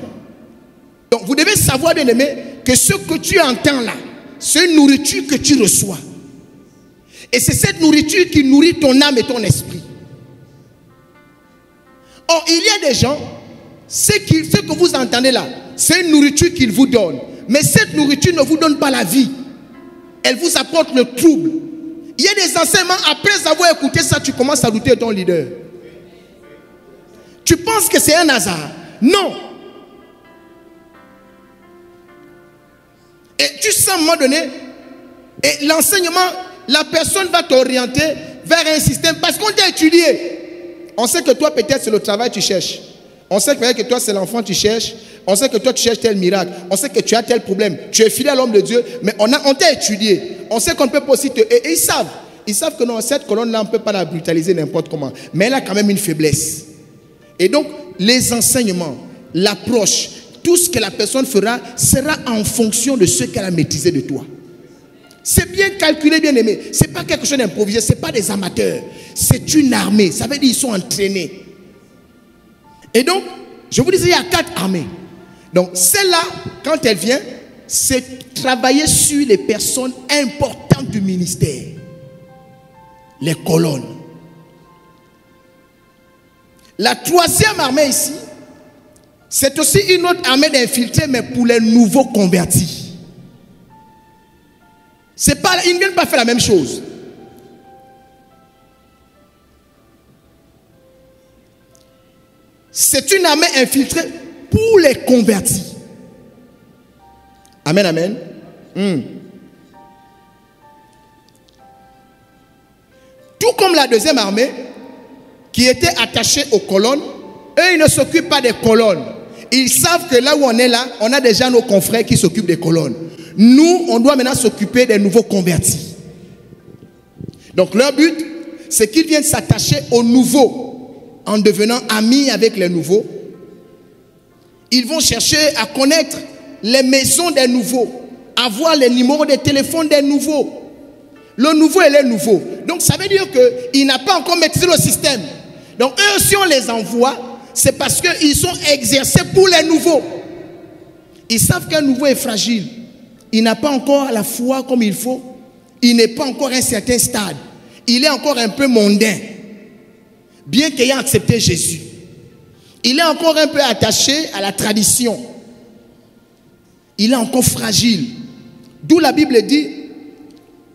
Donc vous devez savoir, bien aimé, que ce que tu entends là, c'est une nourriture que tu reçois. Et c'est cette nourriture qui nourrit ton âme et ton esprit. Or, il y a des gens, ce que vous entendez là, c'est une nourriture qu'ils vous donnent. Mais cette nourriture ne vous donne pas la vie. Elle vous apporte le trouble. Il y a des enseignements, après avoir écouté ça, tu commences à douter de ton leader. Tu penses que c'est un hasard. Non. Et tu sens à un moment donné, et l'enseignement, la personne va t'orienter vers un système, parce qu'on t'a étudié. On sait que toi, peut-être, c'est le travail que tu cherches. On sait que toi, c'est l'enfant que tu cherches. On sait que toi, tu cherches tel miracle. On sait que tu as tel problème. Tu es fidèle à l'homme de Dieu, mais on t'a étudié. On sait qu'on ne peut pas aussi te... Et ils savent. Ils savent que non, cette colonne-là, on ne peut pas la brutaliser n'importe comment. Mais elle a quand même une faiblesse. Et donc, les enseignements, l'approche, tout ce que la personne fera sera en fonction de ce qu'elle a maîtrisé de toi. C'est bien calculé, bien aimé. Ce n'est pas quelque chose d'improvisé, ce n'est pas des amateurs. C'est une armée. Ça veut dire qu'ils sont entraînés. Et donc, je vous disais, il y a 4 armées. Donc, celle-là, quand elle vient, c'est travailler sur les personnes importantes du ministère. Les colonnes. La 3e armée ici, c'est aussi une autre armée d'infiltrés, mais pour les nouveaux convertis. C'est pas, ils ne viennent pas faire la même chose. C'est une armée infiltrée pour les convertis. Amen, amen. Tout comme la 2e armée, qui était attachée aux colonnes, eux, ils ne s'occupent pas des colonnes. Ils savent que là où on est là, on a déjà nos confrères qui s'occupent des colonnes. Nous, on doit maintenant s'occuper des nouveaux convertis. Donc leur but, c'est qu'ils viennent s'attacher aux nouveaux en devenant amis avec les nouveaux. Ils vont chercher à connaître les maisons des nouveaux, avoir les numéros de téléphone des nouveaux. Le nouveau et les nouveaux. Donc ça veut dire qu'il n'a pas encore maîtrisé le système. Donc eux, si on les envoie, c'est parce qu'ils sont exercés pour les nouveaux. Ils savent qu'un nouveau est fragile. Il n'a pas encore la foi comme il faut. Il n'est pas encore à un certain stade. Il est encore un peu mondain. Bien qu'ayant accepté Jésus. Il est encore un peu attaché à la tradition. Il est encore fragile. D'où la Bible dit,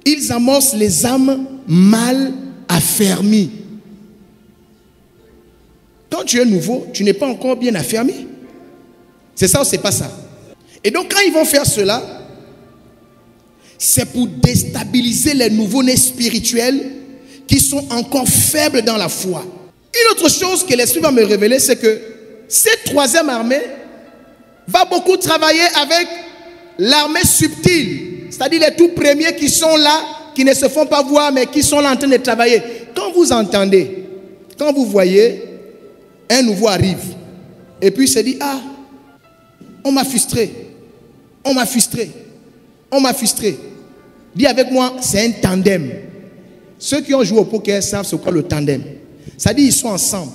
ils amorcent les âmes mal affermies. Quand tu es nouveau, tu n'es pas encore bien affermi. C'est ça ou c'est pas ça? Et donc quand ils vont faire cela, c'est pour déstabiliser les nouveaux-nés spirituels qui sont encore faibles dans la foi. Une autre chose que l'Esprit va me révéler, c'est que cette 3e armée va beaucoup travailler avec l'armée subtile, c'est-à-dire les tout premiers qui sont là, qui ne se font pas voir, mais qui sont là en train de travailler. Quand vous entendez, quand vous voyez, un nouveau arrive, et puis il se dit, ah, on m'a frustré, on m'a frustré, on m'a frustré. Dis avec moi, c'est un tandem. Ceux qui ont joué au poker savent ce qu'est le tandem. Ça dit, ils sont ensemble.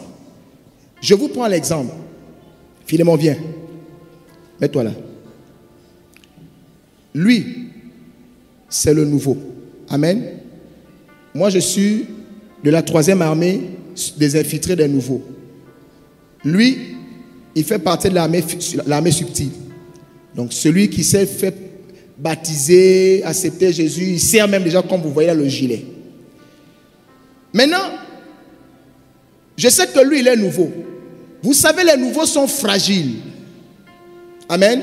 Je vous prends l'exemple. Philémon, viens. Mets-toi là. Lui, c'est le nouveau. Amen. Moi, je suis de la 3e armée des infiltrés des nouveaux. Lui, il fait partie de l'armée subtile. Donc, celui qui s'est fait baptiser, accepter Jésus, il sert même déjà, comme vous voyez, le gilet. Maintenant, je sais que lui, il est nouveau. Vous savez, les nouveaux sont fragiles. Amen.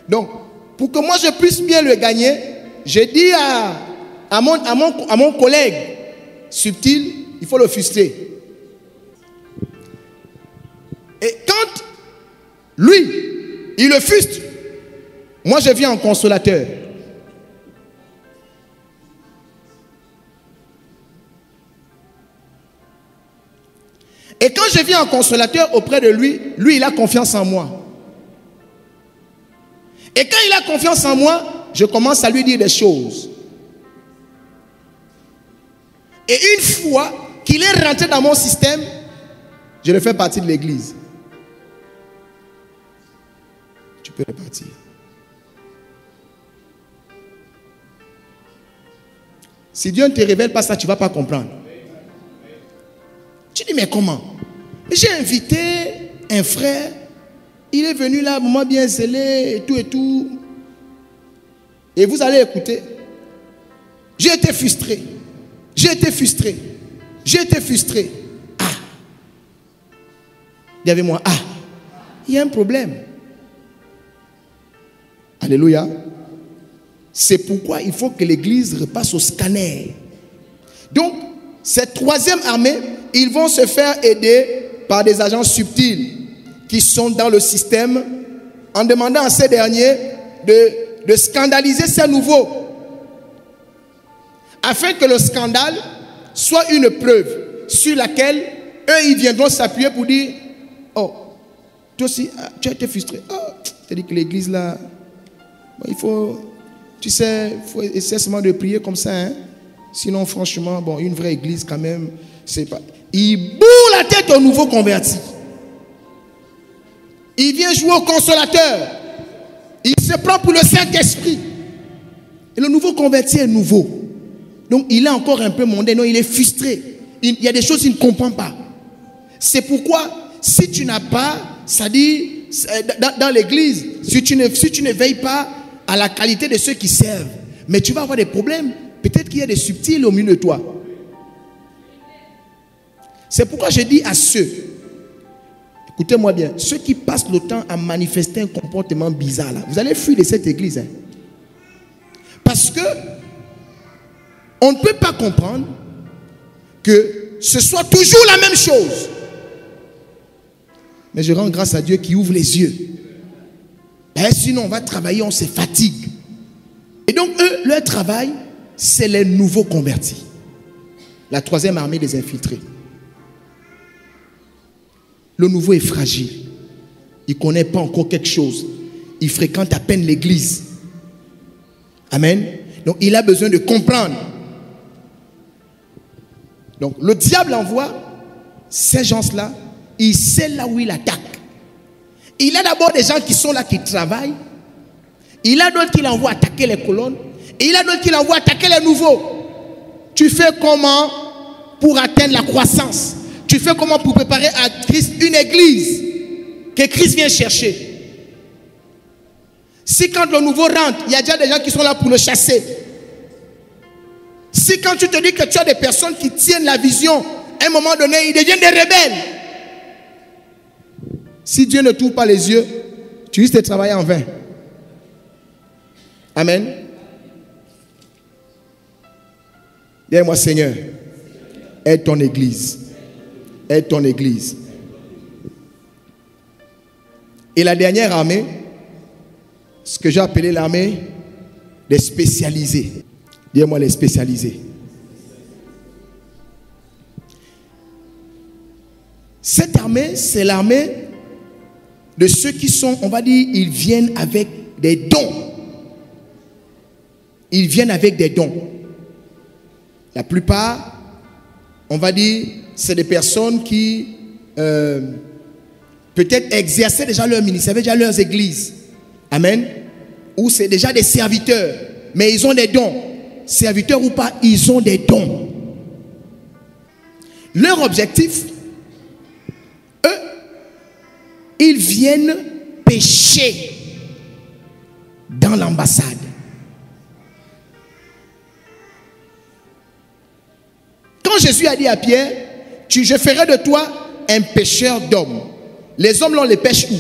Donc, pour que moi je puisse bien le gagner, j'ai dit à mon collègue subtil, il faut le frustrer. Et quand lui, il le frustre, moi je viens en consolateur. Et quand je viens en consolateur auprès de lui, lui il a confiance en moi. Et quand il a confiance en moi, je commence à lui dire des choses. Et une fois qu'il est rentré dans mon système, je le fais partie de l'église. Tu peux repartir. Si Dieu ne te révèle pas ça, tu ne vas pas comprendre. Tu dis, mais comment? J'ai invité un frère, il est venu là, moment bien zélé, et tout et tout. Et vous allez écouter. J'ai été frustré. J'ai été frustré. J'ai été frustré. Ah. Il y avait moi, ah. Il y a un problème. Alléluia. C'est pourquoi il faut que l'église repasse au scanner. Donc, cette 3e armée, ils vont se faire aider par des agents subtils qui sont dans le système en demandant à ces derniers de scandaliser ces nouveaux, afin que le scandale soit une preuve sur laquelle eux, ils viendront s'appuyer pour dire, oh, toi aussi, tu as été frustré. Oh, c'est-à-dire que l'église là, bon, il faut, tu sais, il faut essayer seulement de prier comme ça, hein? Sinon franchement, bon, une vraie église quand même, c'est pas... Il bourre la tête au nouveau converti. Il vient jouer au consolateur. Il se prend pour le Saint-Esprit. Et le nouveau converti est nouveau. Donc il est encore un peu mondain. Non, il est frustré. Il y a des choses qu'il ne comprend pas. C'est pourquoi, si tu n'as pas, ça dit, dans l'église, si tu ne veilles pas à la qualité de ceux qui servent, mais tu vas avoir des problèmes. Peut-être qu'il y a des subtils au milieu de toi. C'est pourquoi je dis à ceux, écoutez-moi bien, ceux qui passent le temps à manifester un comportement bizarre, là, vous allez fuir de cette église. Hein. Parce que on ne peut pas comprendre que ce soit toujours la même chose. Mais je rends grâce à Dieu qui ouvre les yeux. Sinon, on va travailler, on se fatigue. Et donc, eux, leur travail, c'est les nouveaux convertis. La troisième armée des infiltrés. Le nouveau est fragile. Il ne connaît pas encore quelque chose. Il fréquente à peine l'église. Amen. Donc, il a besoin de comprendre. Donc, le diable envoie ces gens-là. Il sait là où il attaque. Il a d'abord des gens qui sont là, qui travaillent. Il a d'autres qu'il envoie attaquer les colonnes. Et il a d'autres qu'il envoie attaquer les nouveaux. Tu fais comment pour atteindre la croissance? Tu fais comment pour préparer à Christ une église que Christ vient chercher? Si quand le nouveau rentre, il y a déjà des gens qui sont là pour le chasser. Si quand tu te dis que tu as des personnes qui tiennent la vision, à un moment donné, ils deviennent des rebelles. Si Dieu ne t'ouvre pas les yeux, tu risques de travailler en vain. Amen. Dis-moi, Seigneur, aide ton église. Aide ton église. Et la dernière armée, ce que j'ai appelé l'armée des spécialisés. Dis-moi les spécialisés. Cette armée, c'est l'armée de ceux qui sont, on va dire, ils viennent avec des dons. Ils viennent avec des dons. La plupart, on va dire, c'est des personnes qui peut-être exerçaient déjà leur ministère, avaient déjà leurs églises. Amen. Ou c'est déjà des serviteurs, mais ils ont des dons. Serviteurs ou pas, ils ont des dons. Leur objectif, eux, ils viennent pécher dans l'ambassade. Quand Jésus a dit à Pierre, je ferai de toi un pêcheur d'hommes. Les hommes, là, on les pêche où?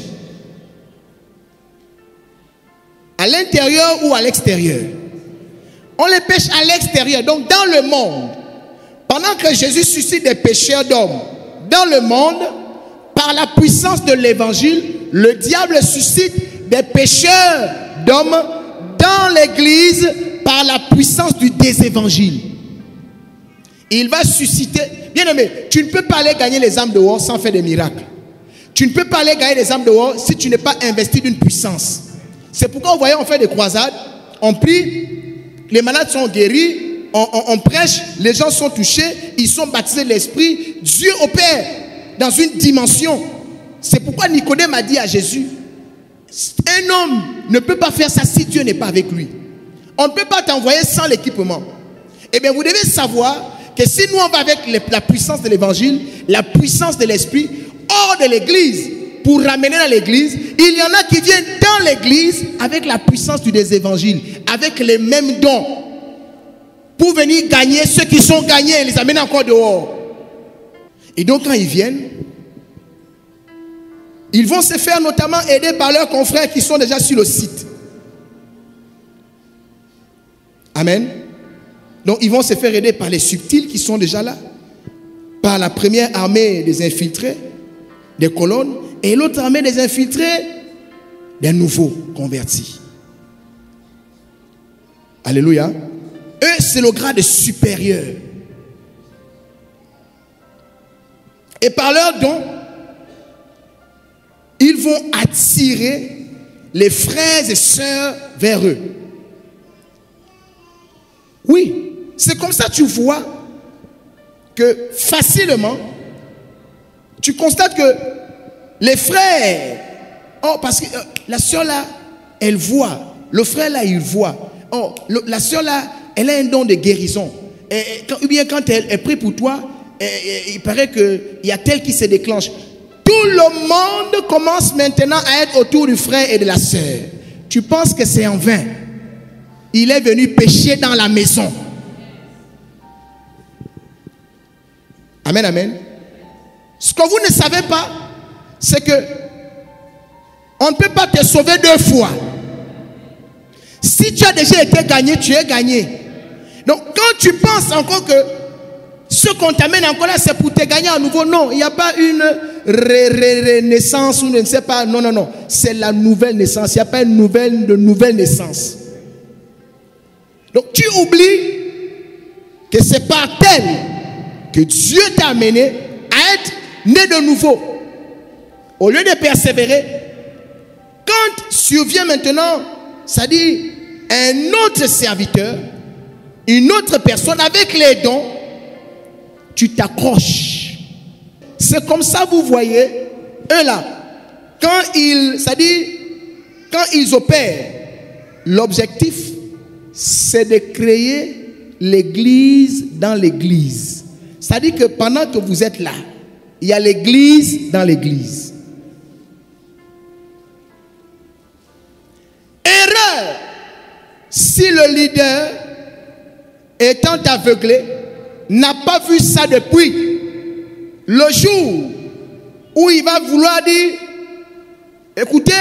À l'intérieur ou à l'extérieur? On les pêche à l'extérieur, donc dans le monde. Pendant que Jésus suscite des pêcheurs d'hommes dans le monde, par la puissance de l'évangile, le diable suscite des pêcheurs d'hommes dans l'église par la puissance du désévangile. Il va susciter, bien aimé, tu ne peux pas aller gagner les âmes dehors sans faire des miracles. Tu ne peux pas aller gagner les âmes dehors si tu n'es pas investi d'une puissance. C'est pourquoi vous voyez, on fait des croisades, on prie, les malades sont guéris, on prêche, les gens sont touchés, ils sont baptisés de l'esprit, Dieu opère dans une dimension. C'est pourquoi Nicodème a dit à Jésus, un homme ne peut pas faire ça si Dieu n'est pas avec lui. On ne peut pas t'envoyer sans l'équipement. Eh bien, vous devez savoir que si nous on va avec la puissance de l'évangile, la puissance de l'esprit, hors de l'église, pour ramener dans l'église, il y en a qui viennent dans l'église avec la puissance du désévangile, avec les mêmes dons, pour venir gagner ceux qui sont gagnés et les amener encore dehors. Et donc quand ils viennent, ils vont se faire notamment aider par leurs confrères qui sont déjà sur le site. Amen. Donc ils vont se faire aider par les subtils qui sont déjà là, par la première armée des infiltrés, des colonnes, Et l'autre armée des infiltrés, des nouveaux convertis. Alléluia. Eux, c'est le grade supérieur. Et par leur don, ils vont attirer les frères et sœurs vers eux. Oui, c'est comme ça que tu vois que facilement, tu constates que les frères, parce que la sœur là, elle voit, le frère là, il voit. La sœur là, elle a un don de guérison. Ou bien quand elle prie pour toi, il paraît qu'il y a tel qui se déclenche. Tout le monde commence maintenant à être autour du frère et de la sœur. Tu penses que c'est en vain. Il est venu pécher dans la maison. Amen, amen. Ce que vous ne savez pas, c'est que on ne peut pas te sauver deux fois. Si tu as déjà été gagné, tu es gagné. Donc quand tu penses encore que ce qu'on t'amène encore là, c'est pour te gagner à nouveau, non, il n'y a pas une renaissance ou je ne sais pas, non, non, non. C'est la nouvelle naissance, il n'y a pas une nouvelle naissance. Donc tu oublies que c'est par tel que Dieu t'a amené à être né de nouveau. Au lieu de persévérer, quand survient maintenant, ça dit un autre serviteur, une autre personne avec les dons, tu t'accroches. C'est comme ça, vous voyez, eux là, quand ils opèrent, l'objectif, c'est de créer l'église dans l'église. C'est-à-dire que pendant que vous êtes là, il y a l'église dans l'église. Erreur, si le leader, étant aveuglé, n'a pas vu ça depuis le jour où il va vouloir dire, écoutez,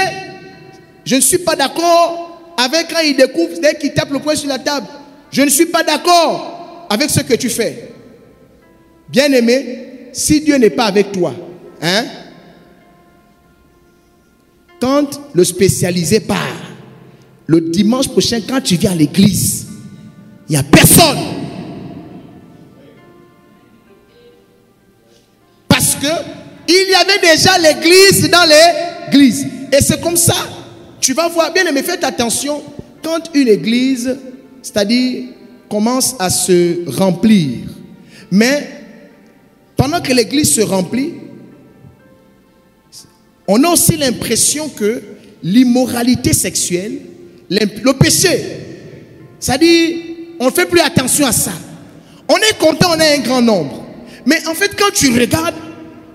je ne suis pas d'accord avec quand il découvre, dès qu'il tape le poing sur la table, je ne suis pas d'accord avec ce que tu fais. Bien-aimé, si Dieu n'est pas avec toi, hein, quand le spécialisé part, le dimanche prochain, quand tu viens à l'église, il n'y a personne. Parce que il y avait déjà l'église dans l'église. Et c'est comme ça, tu vas voir, bien aimé, faites attention, quand une église, c'est-à-dire, commence à se remplir, mais pendant que l'église se remplit, on a aussi l'impression que l'immoralité sexuelle, le péché, c'est-à-dire, on ne fait plus attention à ça. On est content, on a un grand nombre. Mais en fait, quand tu regardes,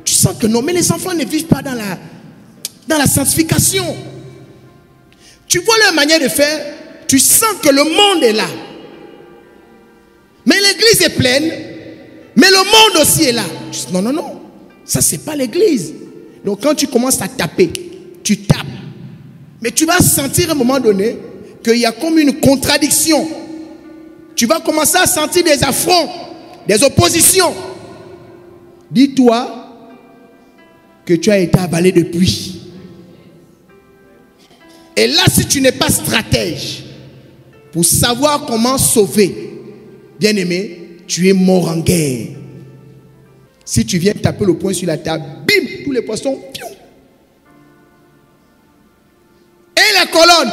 tu sens que non, mais les enfants ne vivent pas dans la sanctification. Tu vois leur manière de faire, tu sens que le monde est là. Mais l'église est pleine, mais le monde aussi est là. Tu dis, non, non, non, ça c'est pas l'église. Donc quand tu commences à taper, tu tapes. Mais tu vas sentir à un moment donné qu'il y a comme une contradiction. Tu vas commencer à sentir des affronts, des oppositions. Dis-toi que tu as été avalé depuis. Et là, si tu n'es pas stratège pour savoir comment sauver, bien-aimé, tu es mort en guerre. Si tu viens taper le poing sur la table, bim, tous les poissons, piou. Et la colonne,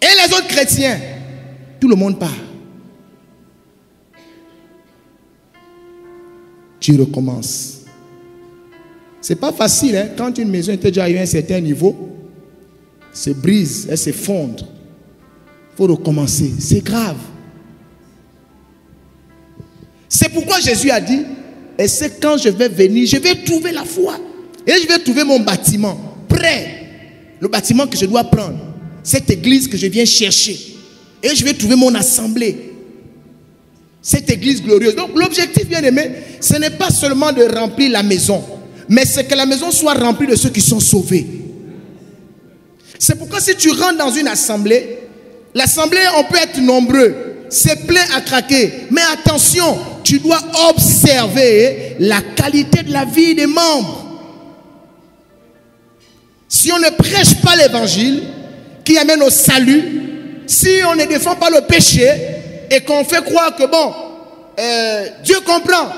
et les autres chrétiens, tout le monde part. Tu recommences. C'est pas facile, hein? Quand une maison est déjà arrivée à un certain niveau, se brise, elle s'effondre. Il faut recommencer. C'est grave. C'est pourquoi Jésus a dit, et c'est quand je vais venir, je vais trouver la foi. Et je vais trouver mon bâtiment prêt. Le bâtiment que je dois prendre. Cette église que je viens chercher. Et je vais trouver mon assemblée. Cette église glorieuse. Donc l'objectif, bien aimé, ce n'est pas seulement de remplir la maison. Mais c'est que la maison soit remplie de ceux qui sont sauvés. C'est pourquoi si tu rentres dans une assemblée, l'assemblée, on peut être nombreux. C'est plein à craquer. Mais attention, tu dois observer la qualité de la vie des membres. si on ne prêche pas l'évangile qui amène au salut, si on ne défend pas le péché et qu'on fait croire que bon, Dieu comprend,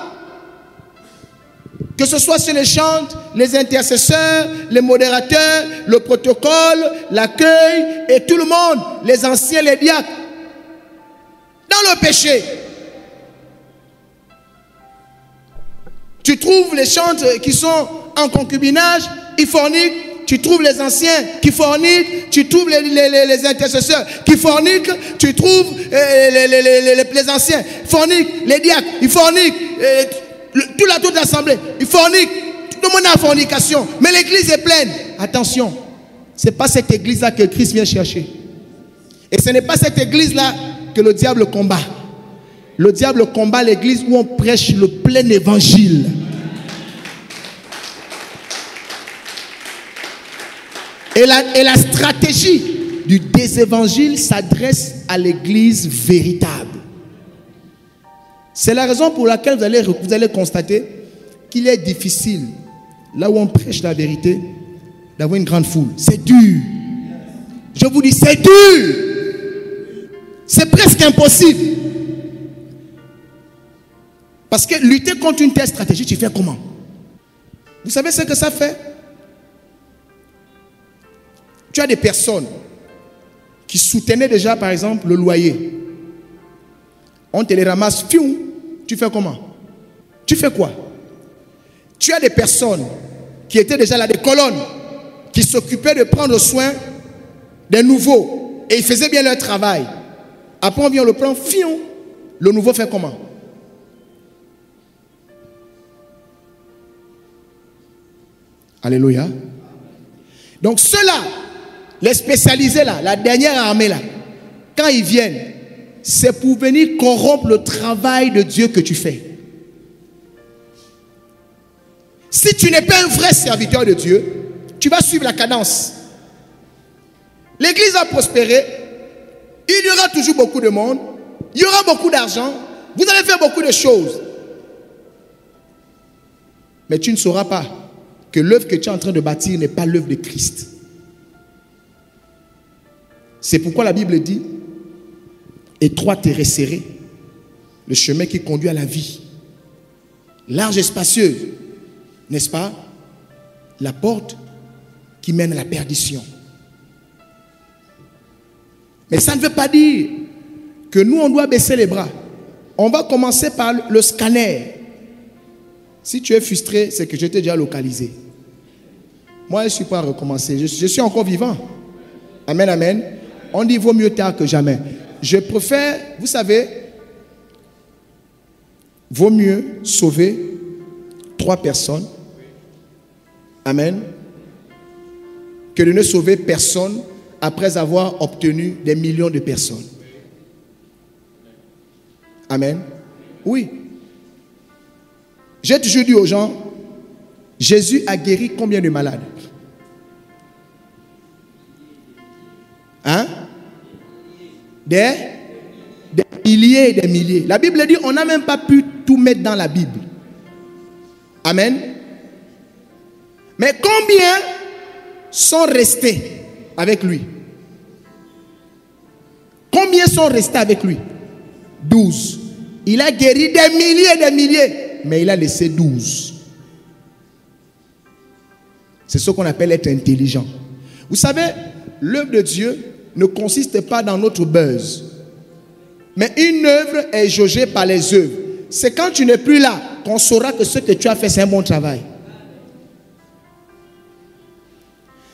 que ce soit sur les chants, les intercesseurs, les modérateurs, le protocole, l'accueil et tout le monde, les anciens, les diacres, dans le péché. Tu trouves les chantres qui sont en concubinage, ils forniquent. Tu trouves les anciens qui forniquent. Tu trouves les intercesseurs qui forniquent. Tu trouves les anciens forniquent. Les diacres, ils forniquent. Toute l'assemblée, ils forniquent. Tout le monde est en fornication. Mais l'église est pleine. Attention, ce n'est pas cette église-là que Christ vient chercher. Et ce n'est pas cette église-là que le diable combat. Le diable combat l'église où on prêche le plein évangile. Et la stratégie du désévangile s'adresse à l'église véritable. C'est la raison pour laquelle vous allez constater qu'il est difficile, là où on prêche la vérité, d'avoir une grande foule. C'est dur. Je vous dis, c'est dur. C'est presque impossible. Parce que lutter contre une telle stratégie, tu fais comment? Vous savez ce que ça fait? Tu as des personnes qui soutenaient déjà, par exemple, le loyer. On te les ramasse, fiou, tu fais comment? Tu fais quoi? Tu as des personnes qui étaient déjà là, des colonnes, qui s'occupaient de prendre soin des nouveaux. Et ils faisaient bien leur travail. Après, on vient le prendre, fiou, le nouveau fait comment? Alléluia. Donc ceux-là, les spécialisés là, la dernière armée là, quand ils viennent, c'est pour venir corrompre le travail de Dieu que tu fais. Si tu n'es pas un vrai serviteur de Dieu, tu vas suivre la cadence. L'église va prospérer, il y aura toujours beaucoup de monde, il y aura beaucoup d'argent, vous allez faire beaucoup de choses. Mais tu ne sauras pas que l'œuvre que tu es en train de bâtir n'est pas l'œuvre de Christ. C'est pourquoi la Bible dit, étroit et resserré, le chemin qui conduit à la vie. Large et spacieux, n'est-ce pas? La porte qui mène à la perdition. Mais ça ne veut pas dire que nous, on doit baisser les bras. On va commencer par le scanner. Si tu es frustré, c'est que je t'ai déjà localisé. Moi, je ne suis pas à recommencer. Je suis encore vivant. Amen, amen. On dit vaut mieux tard que jamais. Je préfère, vous savez, vaut mieux sauver 3 personnes. Amen. Que de ne sauver personne après avoir obtenu des millions de personnes. Amen. Oui. J'ai toujours dit aux gens, Jésus a guéri combien de malades? Hein? Des milliers et des milliers. La Bible dit, on n'a même pas pu tout mettre dans la Bible. Amen. Mais combien sont restés avec lui? Combien sont restés avec lui? 12. Il a guéri des milliers et des milliers, mais il a laissé 12. C'est ce qu'on appelle être intelligent. Vous savez, l'œuvre de Dieu ne consiste pas dans notre buzz. Mais une œuvre est jaugée par les œuvres. C'est quand tu n'es plus là qu'on saura que ce que tu as fait, c'est un bon travail.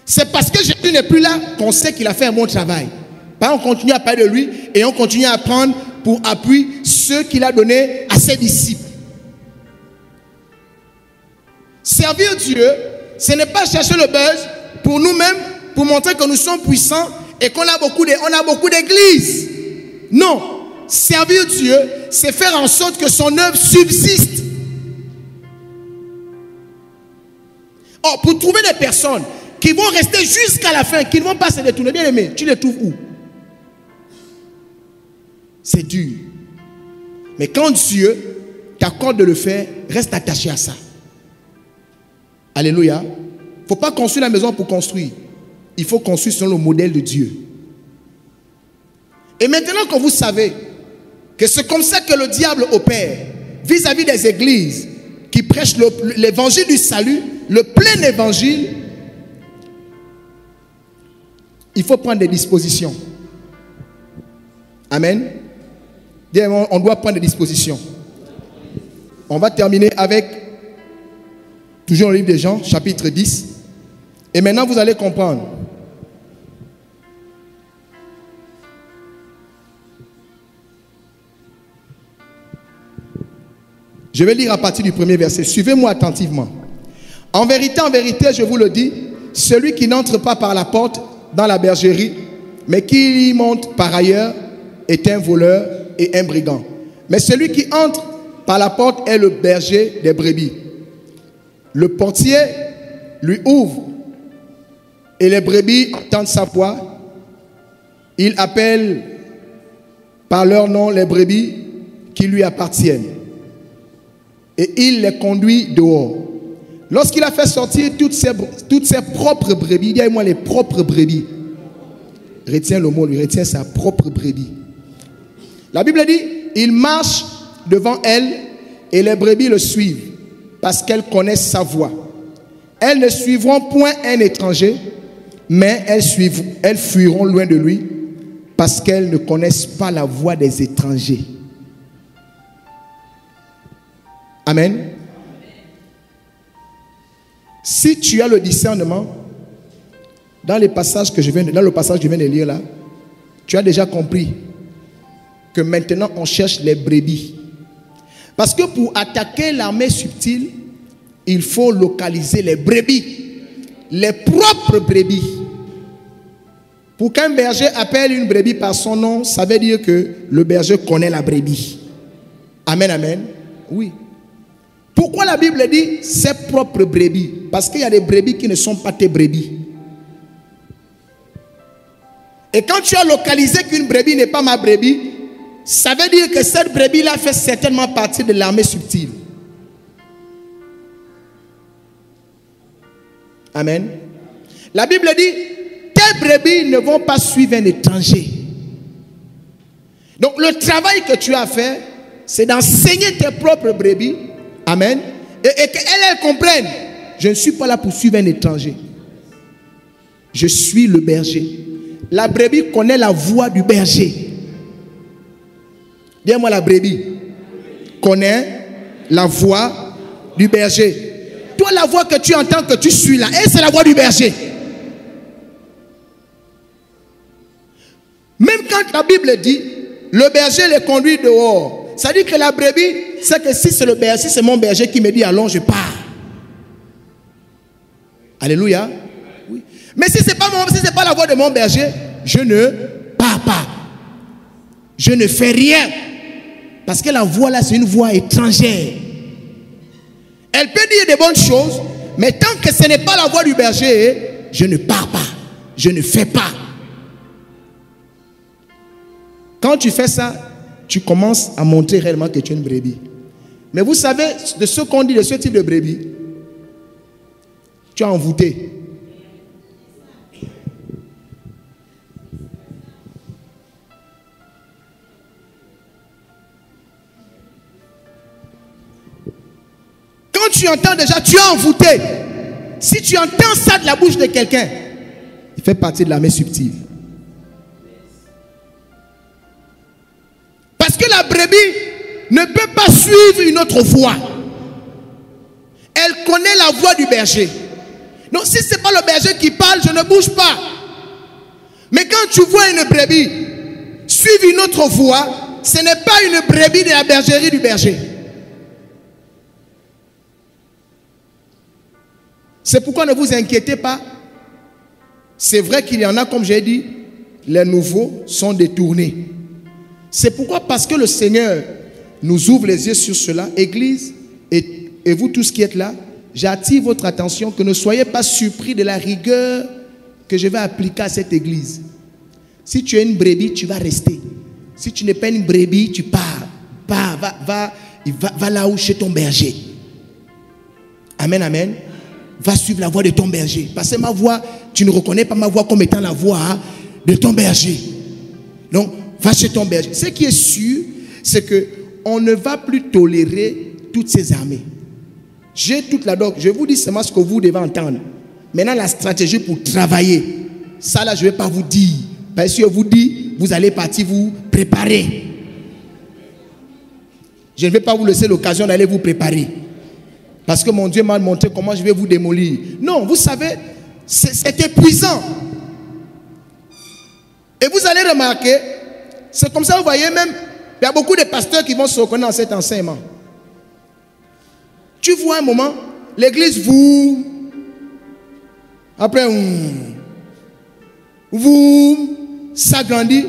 C'est parce que Jésus n'est plus là qu'on sait qu'il a fait un bon travail. On continue à parler de lui et on continue à prendre pour appui ceux qu'il a donnés à ses disciples. Servir Dieu, ce n'est pas chercher le buzz pour nous-mêmes, pour montrer que nous sommes puissants et qu'on a beaucoup d'églises. Non. Servir Dieu, c'est faire en sorte que son œuvre subsiste. Or, pour trouver des personnes qui vont rester jusqu'à la fin, qui ne vont pas se détourner, bien aimé, tu les trouves où? C'est dur. Mais quand Dieu t'accorde de le faire, reste attaché à ça. Alléluia. faut pas construire la maison pour construire. Il faut construire selon le modèle de Dieu. Et maintenant que vous savez que c'est comme ça que le diable opère vis-à-vis des églises qui prêchent l'évangile du salut, le plein évangile, il faut prendre des dispositions. Amen. On doit prendre des dispositions. On va terminer avec, toujours le livre de Jean, chapitre 10. Et maintenant, vous allez comprendre. Je vais lire à partir du premier verset. Suivez-moi attentivement. En vérité, je vous le dis, celui qui n'entre pas par la porte dans la bergerie, mais qui y monte par ailleurs, est un voleur et un brigand. Mais celui qui entre par la porte est le berger des brebis. Le portier lui ouvre et les brebis entendent sa voix. Il appelle par leur nom les brebis qui lui appartiennent. Et il les conduit dehors. Lorsqu'il a fait sortir toutes ses propres brebis, dis-moi les propres brebis. Retiens le mot, lui retient sa propre brebis. La Bible dit, il marche devant elle et les brebis le suivent parce qu'elles connaissent sa voix. Elles ne suivront point un étranger, mais elles fuiront loin de lui parce qu'elles ne connaissent pas la voix des étrangers. Amen. Si tu as le discernement, dans le passage que je viens de lire là, tu as déjà compris que maintenant on cherche les brebis. Parce que pour attaquer l'armée subtile, il faut localiser les brebis, les propres brebis. Pour qu'un berger appelle une brebis par son nom, ça veut dire que le berger connaît la brebis. Amen, amen. Oui. Pourquoi la Bible dit ses propres brebis? Parce qu'il y a des brebis qui ne sont pas tes brebis. Et quand tu as localisé qu'une brebis n'est pas ma brebis, ça veut dire que cette brebis-là fait certainement partie de l'armée subtile. Amen. La Bible dit, tes brebis ne vont pas suivre un étranger. Donc le travail que tu as fait, c'est d'enseigner tes propres brebis. Amen. Et qu'elles comprennent. Je ne suis pas là pour suivre un étranger. Je suis le berger. La brebis connaît la voix du berger. Dis-moi, la brebis connaît la voix du berger. Toi, la voix que tu entends, que tu suis là, et c'est la voix du berger. Même quand la Bible dit, le berger les conduit dehors. Ça dit que la brebis, c'est que si c'est le berger, si c'est mon berger qui me dit allons, je pars. Alléluia. Oui. Mais si c'est pas la voix de mon berger, je ne pars pas. Je ne fais rien. Parce que la voix là, c'est une voix étrangère. Elle peut dire des bonnes choses, mais tant que ce n'est pas la voix du berger, je ne pars pas. Je ne fais pas. Quand tu fais ça, tu commences à montrer réellement que tu es une brebis. Mais vous savez, de ce qu'on dit de ce type de brebis, tu as envoûté. Quand tu entends déjà, tu as envoûté. Si tu entends ça de la bouche de quelqu'un, il fait partie de l'armée subtile. Parce que la brebis ne peut pas suivre une autre voix. Elle connaît la voix du berger. Donc si ce n'est pas le berger qui parle, je ne bouge pas. Mais quand tu vois une brebis suivre une autre voix, ce n'est pas une brebis de la bergerie du berger. C'est pourquoi ne vous inquiétez pas. C'est vrai qu'il y en a, comme j'ai dit, les nouveaux sont détournés. C'est pourquoi, parce que le Seigneur nous ouvre les yeux sur cela, Église, et vous tous qui êtes là, j'attire votre attention que ne soyez pas surpris de la rigueur que je vais appliquer à cette Église. Si tu es une brebis, tu vas rester. Si tu n'es pas une brebis, tu pars. Va là où chez ton berger. Amen, amen. va suivre la voix de ton berger. Parce que ma voix, tu ne reconnais pas ma voix comme étant la voix de ton berger. Donc, va chez ton berger. Ce qui est sûr, c'est qu'on ne va plus tolérer toutes ces armées. J'ai toute la doc. Je vous dis seulement ce que vous devez entendre. Maintenant, la stratégie pour travailler. Ça, là, je ne vais pas vous dire. Parce que je vous dis, vous allez partir vous préparer. Je ne vais pas vous laisser l'occasion d'aller vous préparer. Parce que mon Dieu m'a montré comment je vais vous démolir. Non, vous savez, c'est épuisant. Et vous allez remarquer, c'est comme ça, vous voyez même, il y a beaucoup de pasteurs qui vont se reconnaître dans cet enseignement. Tu vois un moment, l'église vous... Après, vous s'agrandit.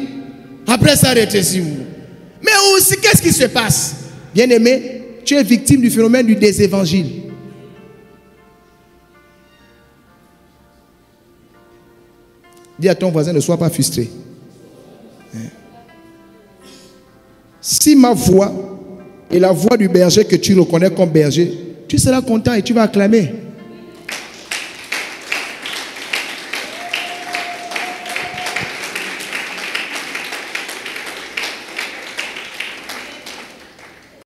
Après, ça rétrécit. Mais aussi, qu'est-ce qui se passe? Bien-aimé, tu es victime du phénomène du désévangile. Dis à ton voisin, ne sois pas frustré. Si ma voix est la voix du berger que tu reconnais comme berger, tu seras content et tu vas acclamer.